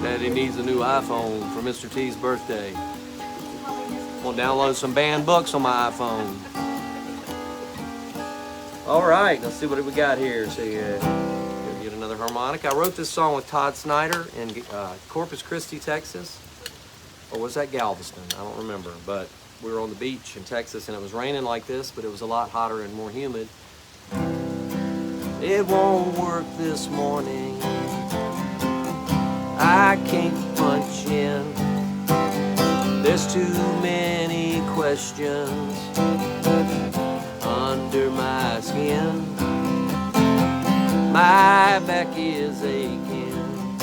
Daddy needs a new iPhone for Mr. T's birthday. I'm gonna download some banned books on my iPhone. All right, let's see what we got here. So get another harmonica. I wrote this song with Todd Snyder in Corpus Christi, Texas. Or was that Galveston? I don't remember. But we were on the beach in Texas and it was raining like this, but it was a lot hotter and more humid. It won't work this morning. I can't punch in. There's too many questions under my skin. My back is aching.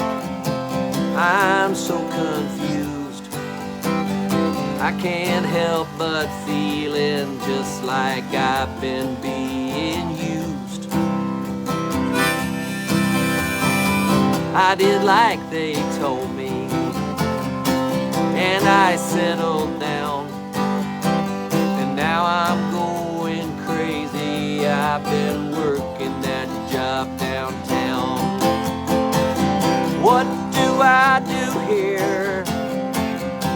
I'm so confused. I can't help but feeling just like I've been being used. I did like they told me, and I settled down, and now I'm going crazy. I've been working that job downtown. What do I do here?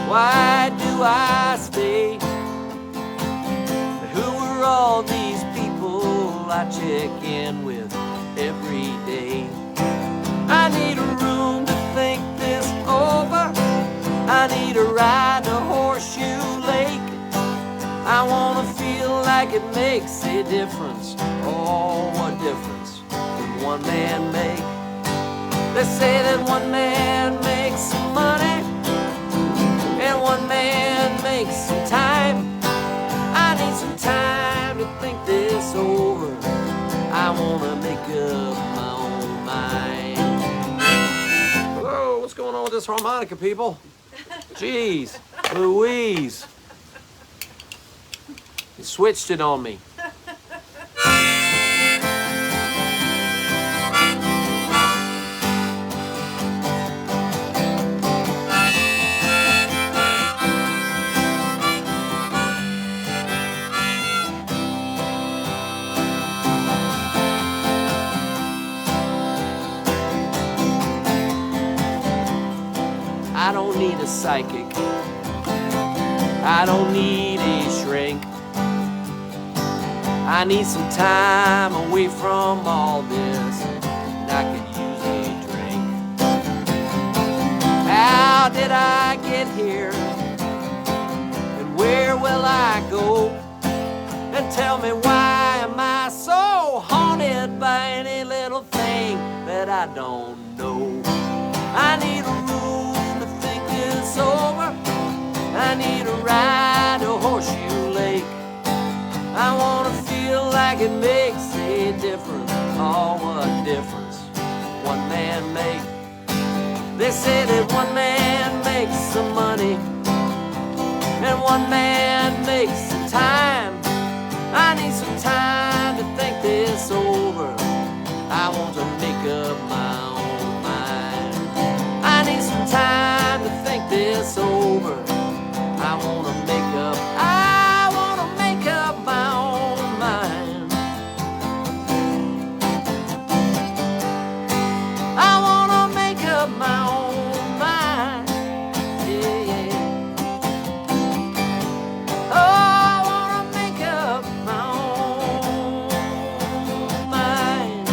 Why do I stay? Who are all these people I check in with every day? I need a room to think this over. I need a ride to Horseshoe Lake. I wanna feel like it makes a difference. Oh, what difference can one man make? They say that one man makes some money and one man makes some time. I need some time to think this over. I wanna make up my own mind. Whoa, what's going on with this harmonica, people? Jeez, Louise. You switched it on me. need a psychic. I don't need a shrink. I need some time away from all this, and I could use a drink. How did I get here? And where will I go? And tell me, why am I so haunted by any little thing that I don't know? I need a room to think this over. I need a ride to Horseshoe Lake. I wanna feel like it makes a difference. Oh, what difference one man make? They say that one man makes some money and one man makes some time. I need some time to think this over. I want to make up my own mind. I need some time to think this over. I want to make up my own mind. I want to make up my own mind. Yeah, yeah. Oh, I want to make up my own mind.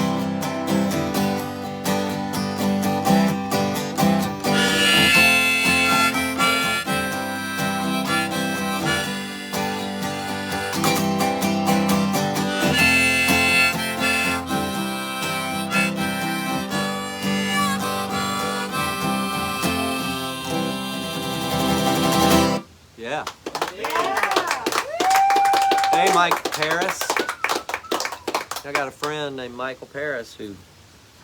Yeah. Hey, Mike Paris. I got a friend named Michael Paris who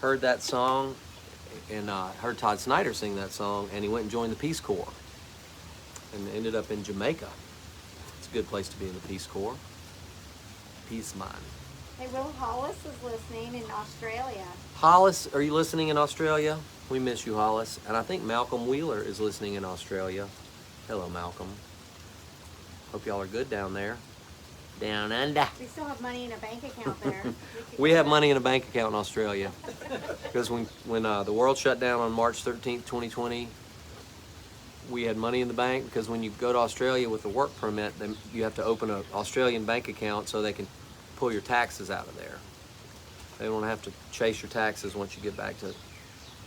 heard that song and heard Todd Snyder sing that song, and he went and joined the Peace Corps and ended up in Jamaica. It's a good place to be in the Peace Corps. Peace mind. Hey, Will Hollis is listening in Australia. Hollis, are you listening in Australia? We miss you, Hollis. And I think Malcolm Wheeler is listening in Australia. Hello, Malcolm. Hope y'all are good down there. Down under. We still have money in a bank account there. We have money in a bank account in Australia. Because when the world shut down on March 13th, 2020, we had money in the bank, because when you go to Australia with a work permit, then you have to open an Australian bank account so they can pull your taxes out of there. They don't have to chase your taxes once you get back to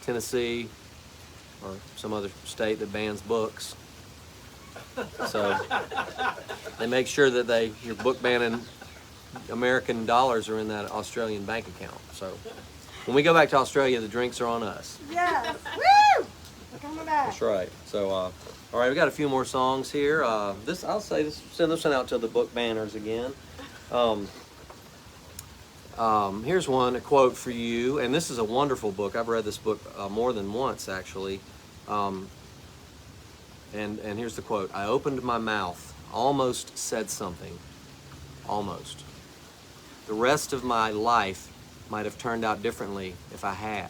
Tennessee or some other state that bans books. So they make sure that your book banning American dollars are in that Australian bank account. So when we go back to Australia, the drinks are on us. Yes. Woo! We're coming back. That's right. So, all right, we got a few more songs here. I'll send this one out to the book banners again. Here's one, a quote for you, and this is a wonderful book. I've read this book more than once, actually. And here's the quote. I opened my mouth, almost said something, almost. The rest of my life might have turned out differently if I had,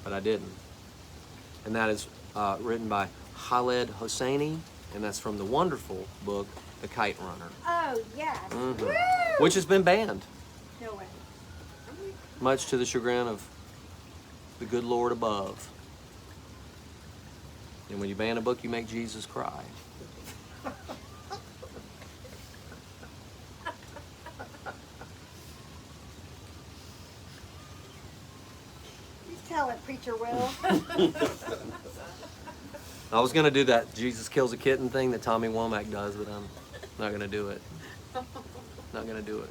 but I didn't. And that is written by Khaled Hosseini, and that's from the wonderful book, The Kite Runner. Oh, yes. Mm-hmm. Woo! Which has been banned, No way. much to the chagrin of the good Lord above. And when you ban a book, you make Jesus cry. You tell it, Preacher Will. I was going to do that Jesus kills a kitten thing that Tommy Womack does, but I'm not going to do it. Not going to do it.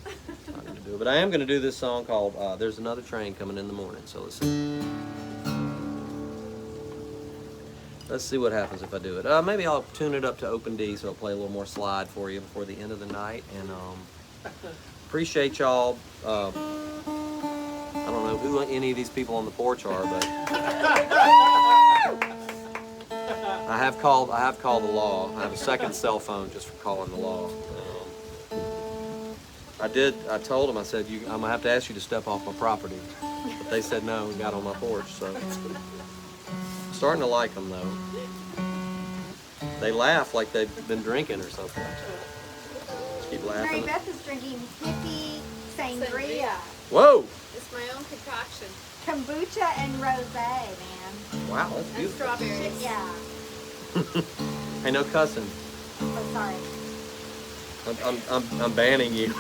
Not going to do it. But I am going to do this song called There's Another Train Coming in the Morning. So let's see what happens if I do it. Maybe I'll tune it up to open D so I'll play a little more slide for you before the end of the night. And appreciate y'all. I don't know who any of these people on the porch are, but I have called the law. I have a second cell phone just for calling the law. I told them, I said, I'm gonna have to ask you to step off my property, but they said no and got on my porch. So I'm starting to like them though. They laugh like they've been drinking or something. Just keep Mary laughing. Beth is drinking hippie sangria. Whoa! It's my own concoction. Kombucha and rosé, man. Wow, that's And beautiful. strawberries. Yeah. Ain't no cussing. Oh, sorry. I'm banning you.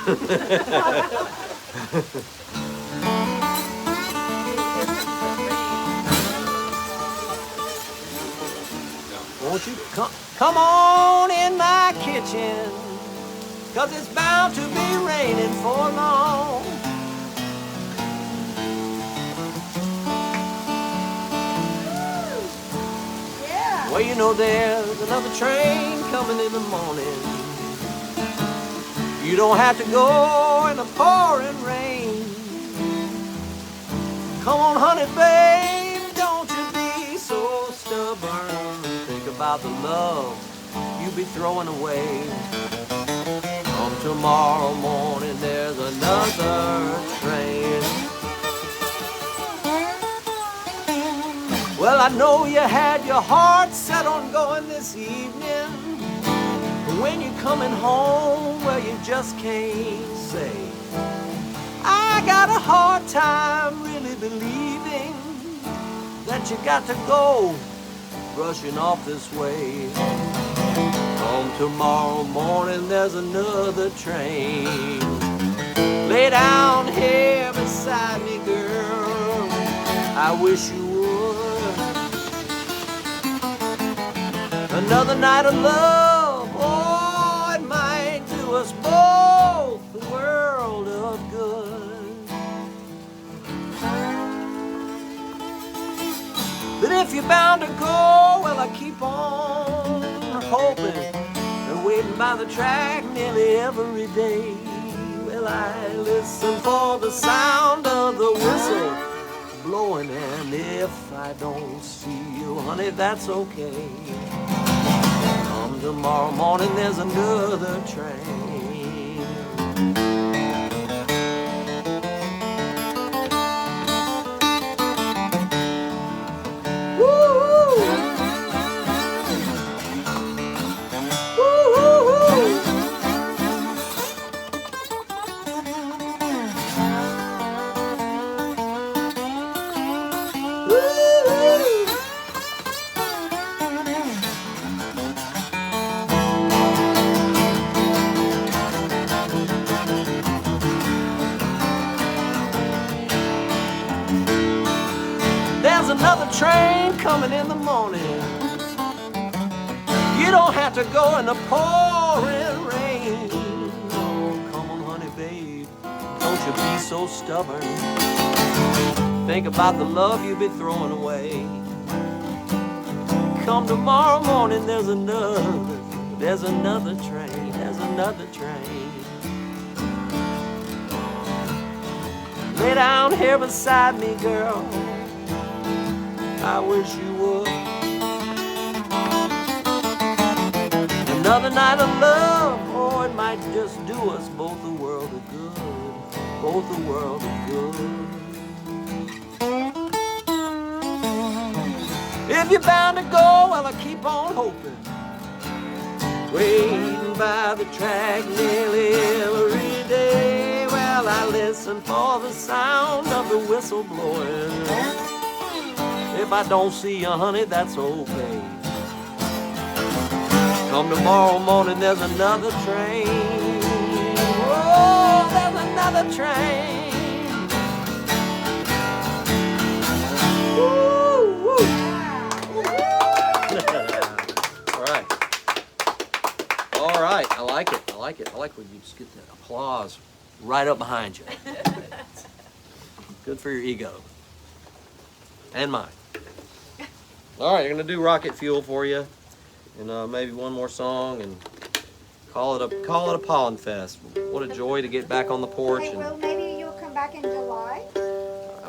Won't you come on in my kitchen? 'Cause it's bound to be raining for long. Yeah. Well, you know there's another train coming in the morning. You don't have to go in the pouring rain. Come on, honey, babe, don't you be so stubborn. Think about the love you be throwing away. Come tomorrow morning, there's another train. Well, I know you had your heart set on going this evening. But when you're coming home, well, you just can't say. I got a hard time really believing that you got to go rushing off this way. Come tomorrow morning, there's another train. Lay down here beside me, girl. I wish you would. Another night of love, oh, it might do us both the world of good. But if you're bound to go, well, I keep on hoping and waiting by the track nearly every day. Well, I listen for the sound of the whistle blowing, and if I don't see you, honey, that's okay. Come tomorrow morning, there's another train. Woo-hoo. Woo-hoo-hoo. There's another train coming in the morning. You don't have to go in the pouring rain. Oh, come on, honey, babe, don't you be so stubborn. Think about the love you've been throwing away. Come tomorrow morning, there's another train. There's another train. Lay down here beside me, girl. I wish you would. Another night of love, oh, it might just do us both the world of good. Both the world of good. If you're bound to go, well, I keep on hoping. Waiting by the track nearly every day. Well, I listen for the sound of the whistle blowing. If I don't see you, honey, that's okay. Come tomorrow morning, there's another train. Oh, there's another train. Woo, woo. All right. All right. I like it. I like it. I like when you just get that applause right up behind you. Good for your ego. And mine. All right, I'm gonna do Rocket Fuel for you, and maybe one more song, and call it a pollen fest. What a joy to get back on the porch. Hey, Will, maybe you'll come back in July?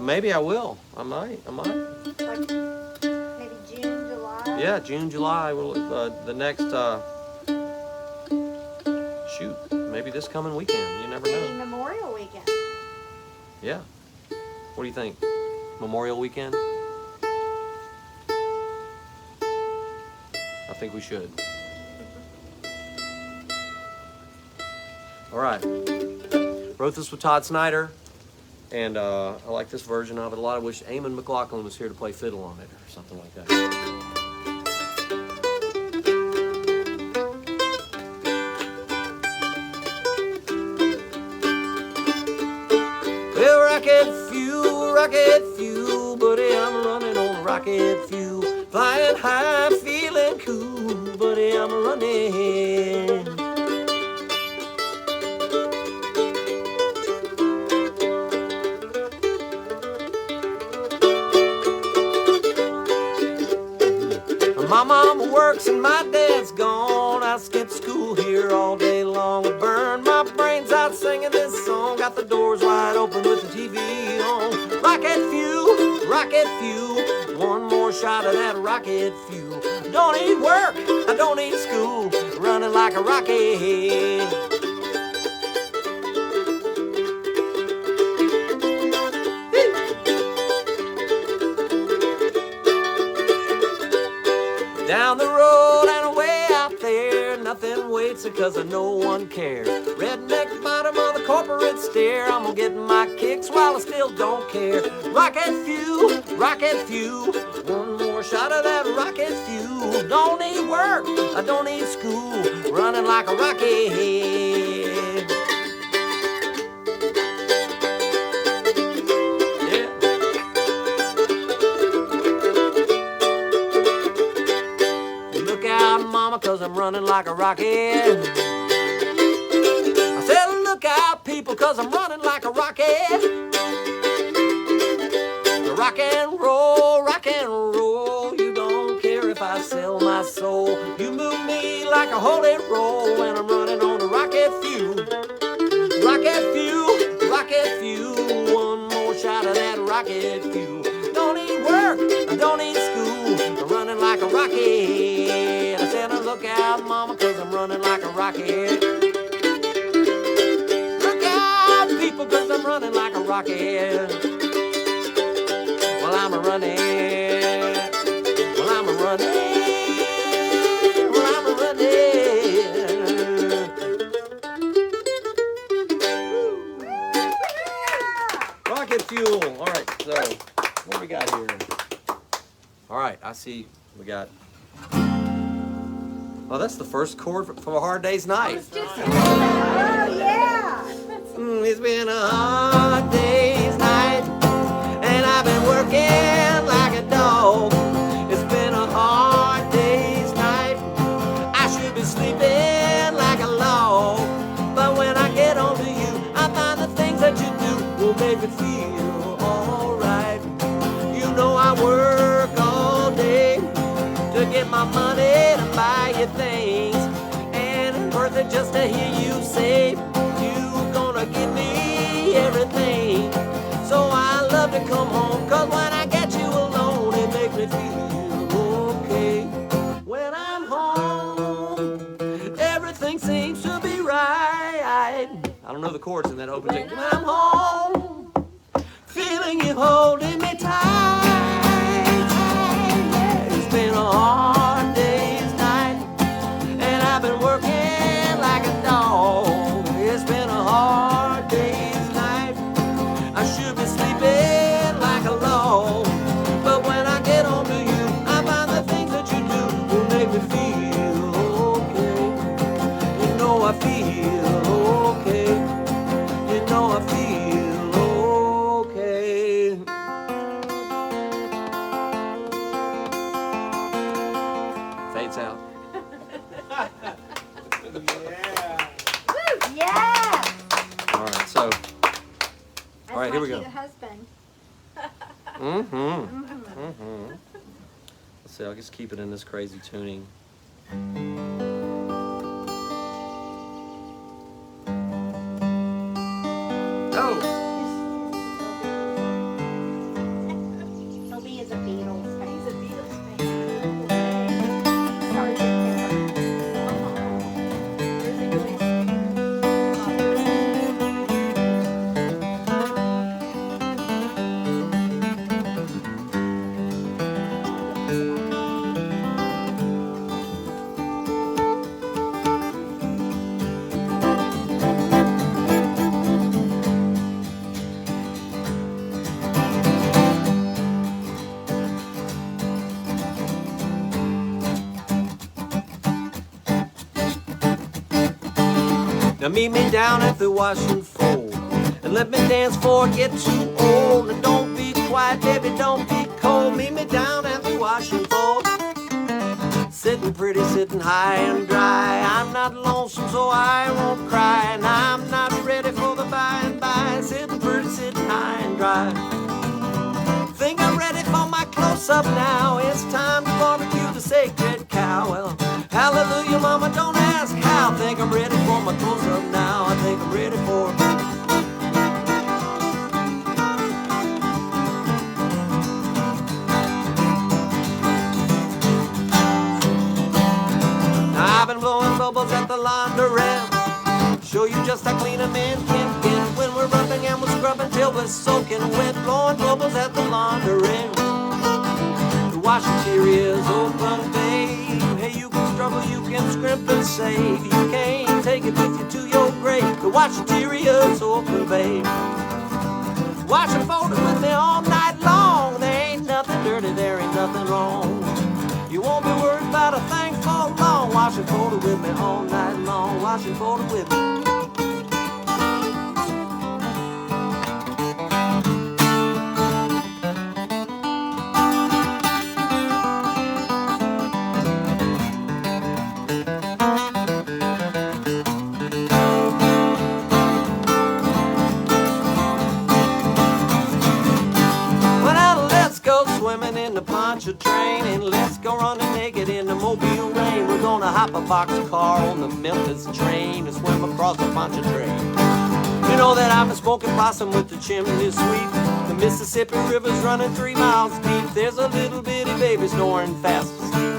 Maybe I will. I might. Like maybe June, July? Yeah, June, July. Will the next shoot? Maybe this coming weekend. You never Maybe know. Memorial Weekend. Yeah. What do you think? Memorial Weekend? I think we should. All right. Wrote this with Todd Snyder. And I like this version of it a lot. I wish Eamon McLaughlin was here to play fiddle on it or something like that. Well, rocket fuel, buddy, I'm running on rocket fuel. Flying high, feeling cool, buddy, I'm running. My mama works and my dad's gone. I skip school here all day long. I burn my brains out singing this song. Got the doors wide open with the TV on. Rocket fuel, one more shot of that rocket fuel. Don't need work, I don't need school. Running like a rocket. Down the road and away out there, nothing waits because no one cares. Redneck bottom of the corporate stair, I'm gonna get my kicks while I still don't care. Rocket fuel, one more shot of that rocket fuel. Don't need work, I don't need school, running like a rocket. Cause I'm running like a rocket. I said look out people cause I'm running like a rocket. Rock and roll, you don't care if I sell my soul. You move me like a holy roll when I'm running on the rocket fuel. Rocket fuel, one more shot of that rocket fuel. Don't need work, I don't need school, I'm running like a rocket. I said, look out, mama, cause I'm running like a rocket. Look out, people, cause I'm running like a rocket. Well, I'm a running. Well, I'm a running. Well, I'm a running. Rocket fuel. All right, so what we got here? All right, I see we got. Oh, that's the first chord from A Hard Day's Night. Oh, yeah. It's been a hard day's night, and I've been working like a dog. It's been a hard day's night. I should be sleeping like a log. But when I get home to you, I find the things that you do will make me feel alright. You know I work all day to get my money to buy you things, and it's worth it just to hear you say you're gonna give me everything. So I love to come home, cause when I get you alone, it makes me feel okay. When I'm home, everything seems to be right. I don't know the chords in that opening. When I'm home, feeling you holding me tight. It's been a hard day's night, and I've been working like a dog. It's been a hard day's night. I should be sleeping like a log. But when I get home to you, I find the things that you do will make me feel okay. You know I feel okay. You know I feel okay. Fades out. Yeah. All right, so, all right, here we go. That's my husband. Let's see, I'll just keep it in this crazy tuning. Oh! He'll be in the Beatles fan. He's a Beatles fan. Sergeant Now meet me down at the wash and fold, and let me dance before I get too old. And don't be quiet, baby, don't be cold. Meet me down at the wash and fold. Sitting pretty, sitting high and dry. I'm not lonesome, so I won't cry. And I'm not ready for the by and by. Sitting pretty, sitting high and dry. Think I'm ready for my close-up now. It's time to barbecue the sacred cow. Well, hallelujah, mama, don't ask how. Think I'm ready for my close-up now. I think I'm ready for it. I've been blowing bubbles at the laundrette. Show you just how clean a man can get. When we're rubbing and we're scrubbing till we're soaking wet. Blowing bubbles at the laundrette. The washateria is open, babe. Hey, you can struggle, you can scrimp and save. You can't take it with you to your grave. The washateria is open, babe. Wash and fold it with me all night long. There ain't nothing dirty, there ain't nothing wrong. You won't be worried about a thing for long. Wash and fold it with me all night long. Wash and fold it with me. Swimming in the poncho train, and let's go running naked in the Mobile rain. We're gonna hop a boxcar on the Memphis train and swim across the poncho train. You know that I've been smoking possum with the chimney sweep. The Mississippi River's running 3 miles deep. There's a little bitty baby snoring fast asleep.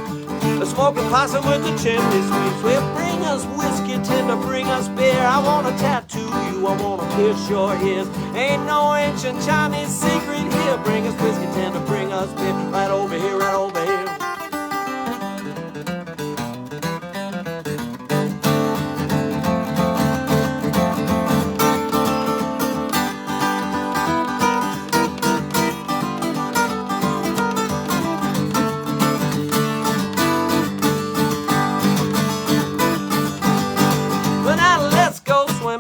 A smoking possum with the chimney sweep. Well, bring us whiskey, tender, bring us beer. I wanna tattoo you, I wanna pierce your ears. Ain't no ancient Chinese secret here. Bring us whiskey, tender, bring us beer. Right over here, right over here.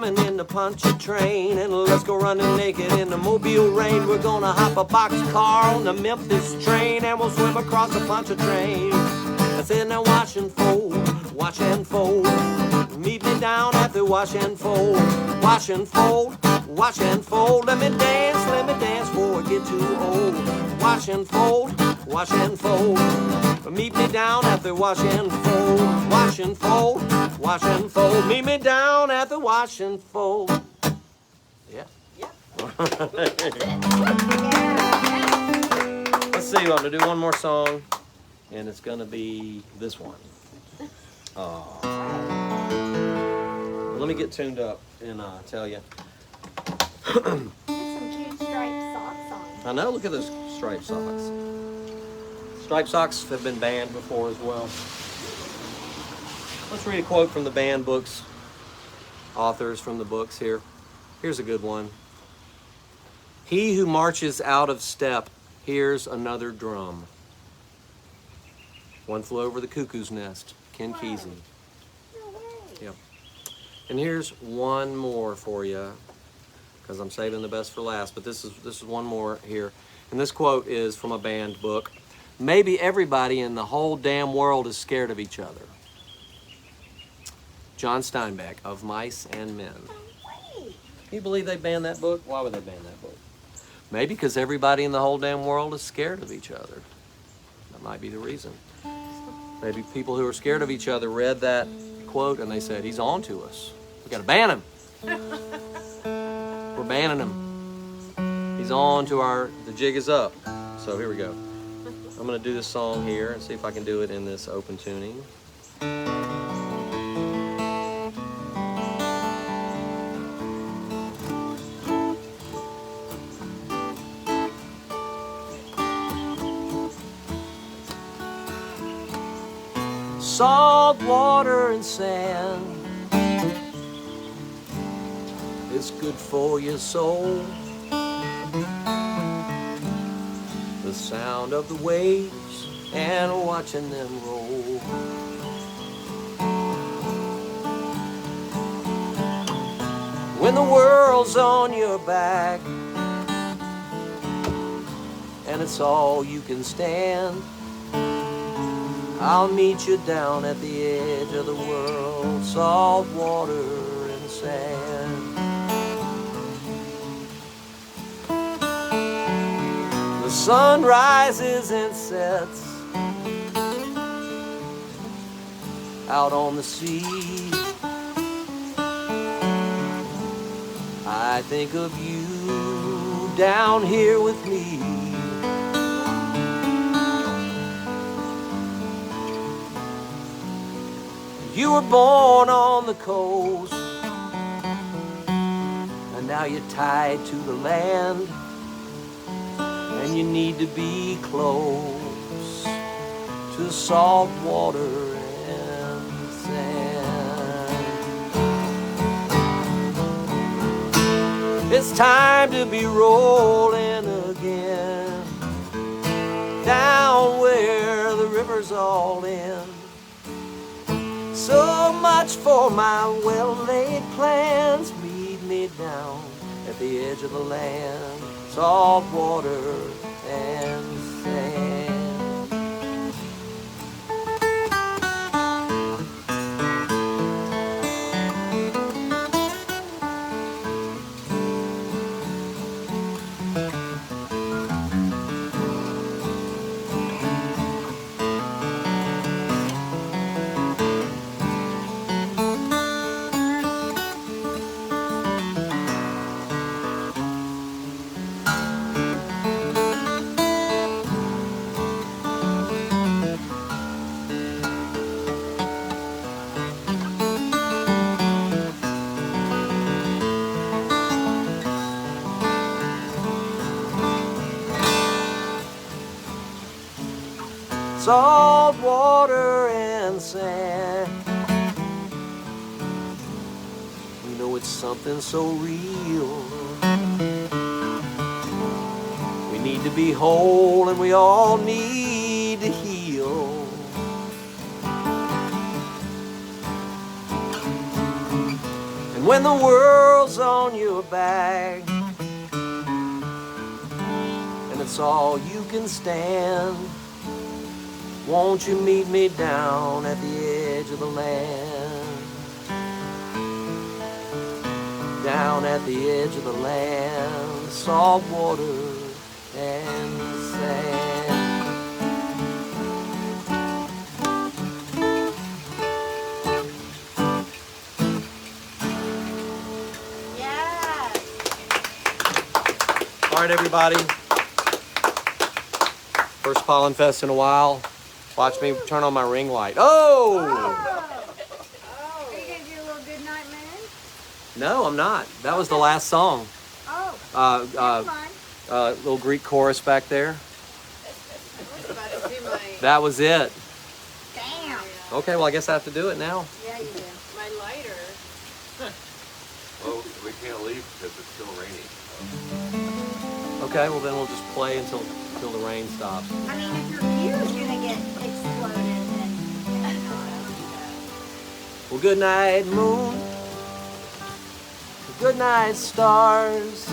In the poncho train, and let's go running naked in the Mobile rain. We're gonna hop a boxcar on the Memphis train, and we'll swim across the poncho train. That's in the wash and fold, wash and fold. Meet me down at the wash and fold, wash and fold, wash and fold. Let me dance before I get too old. Wash and fold, wash and fold. Meet me down at the wash and fold, wash and fold, wash and fold. Meet me down at the wash and fold. Yeah. Yep. Let's see, I'm gonna do one more song, and it's gonna be this one. Let me get tuned up and tell you. There's some cute striped socks on. I know, look at those striped socks. Striped socks have been banned before as well. Let's read a quote from the banned books, authors from the books here. Here's a good one. He who marches out of step hears another drum. One Flew Over the Cuckoo's Nest, Ken Kesey. No way. Yep. And here's one more for you, because I'm saving the best for last, but this is one more here. And this quote is from a banned book. Maybe everybody in the whole damn world is scared of each other. John Steinbeck, Of Mice and Men. No way. Can you believe they banned that book? Why would they ban that book? Maybe because everybody in the whole damn world is scared of each other. That might be the reason. Maybe people who are scared of each other read that quote and they said, he's on to us. We gotta ban him. We're banning him. He's on to the jig is up. So here we go. I'm gonna do this song here and see if I can do it in this open tuning. Salt water and sand, it's good for your soul. The sound of the waves and watching them roll. when the world's on your back and it's all you can stand, I'll meet you down at the edge of the world, salt water and sand. The sun rises and sets out on the sea. I think of you down here with me. You were born on the coast, and now you're tied to the land, and you need to be close to salt water and sand. It's time to be rolling again, down where the river's all in. So much for my well-laid plans. Meet me down at the edge of the land, salt water and sand. Salt water and sand. We know it's something so real. We need to be whole and we all need to heal. And when the world's on your back and it's all you can stand, won't you meet me down at the edge of the land? Down at the edge of the land, salt water and sand. Yes. All right, everybody. First Pollen Fest in a while. Watch me turn on my ring light. Oh! Are you gonna do a little good night, man? No, I'm not. That was the last song. Oh, Uh, never mind. Little Greek chorus back there. I was about to do my That was it. damn. Okay, well, I guess I have to do it now. Yeah, you do. My lighter. Well, we can't leave because it's still raining. Okay, well, then we'll just play until the rain stops. I mean, if your view is gonna get exploded, then Well, good night, moon. Good night, stars.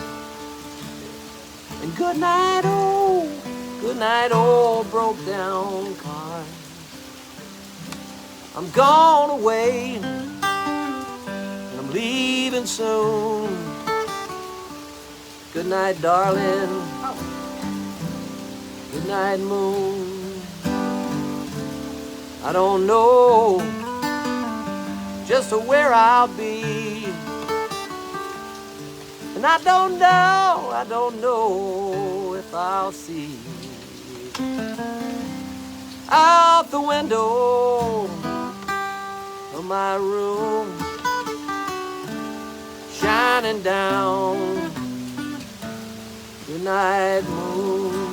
And good night, old broke down cars. I'm gone away, and I'm leaving soon. Good night, darling. Good night, moon. I don't know just where I'll be, and I don't know if I'll see out the window of my room, shining down. Good night, moon.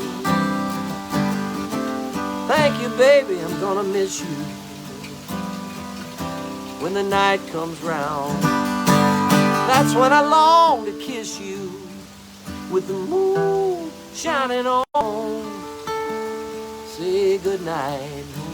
Thank you, baby, I'm gonna miss you when the night comes round. That's when I long to kiss you with the moon shining on. Say good night, moon.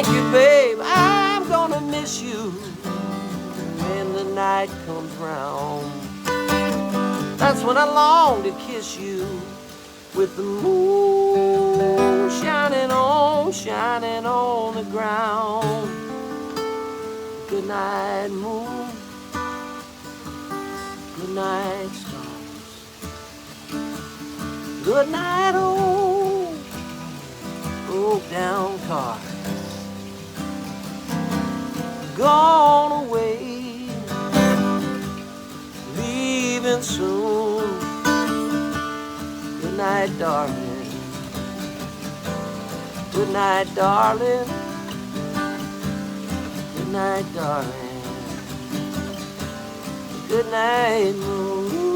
thank you, babe. I'm gonna miss you when the night comes round. That's when I long to kiss you with the moon shining on the ground. Good night, moon. Good night, stars. Good night, old broke down cars. Gone away, leaving soon. Good night, darling. Good night, darling. Good night, darling. Good night, moon.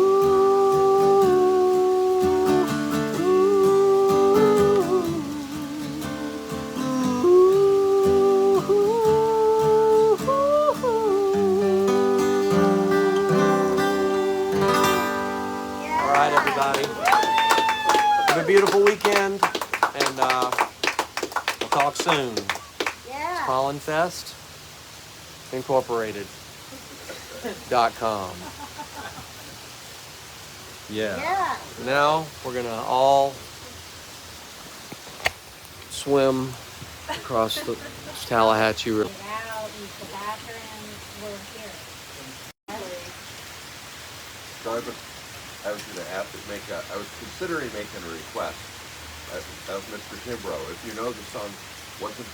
Yeah. All right, everybody. Have a beautiful weekend, and we'll talk soon. Yeah. Pollenfest Incorporated.com. Yeah. Yeah. Now we're gonna all swim across the Tallahatchie River. Get out, use the bathroom, we're here. So I was gonna have to I was considering making a request of Mr. Kimbrough. If you know the song, wasn't that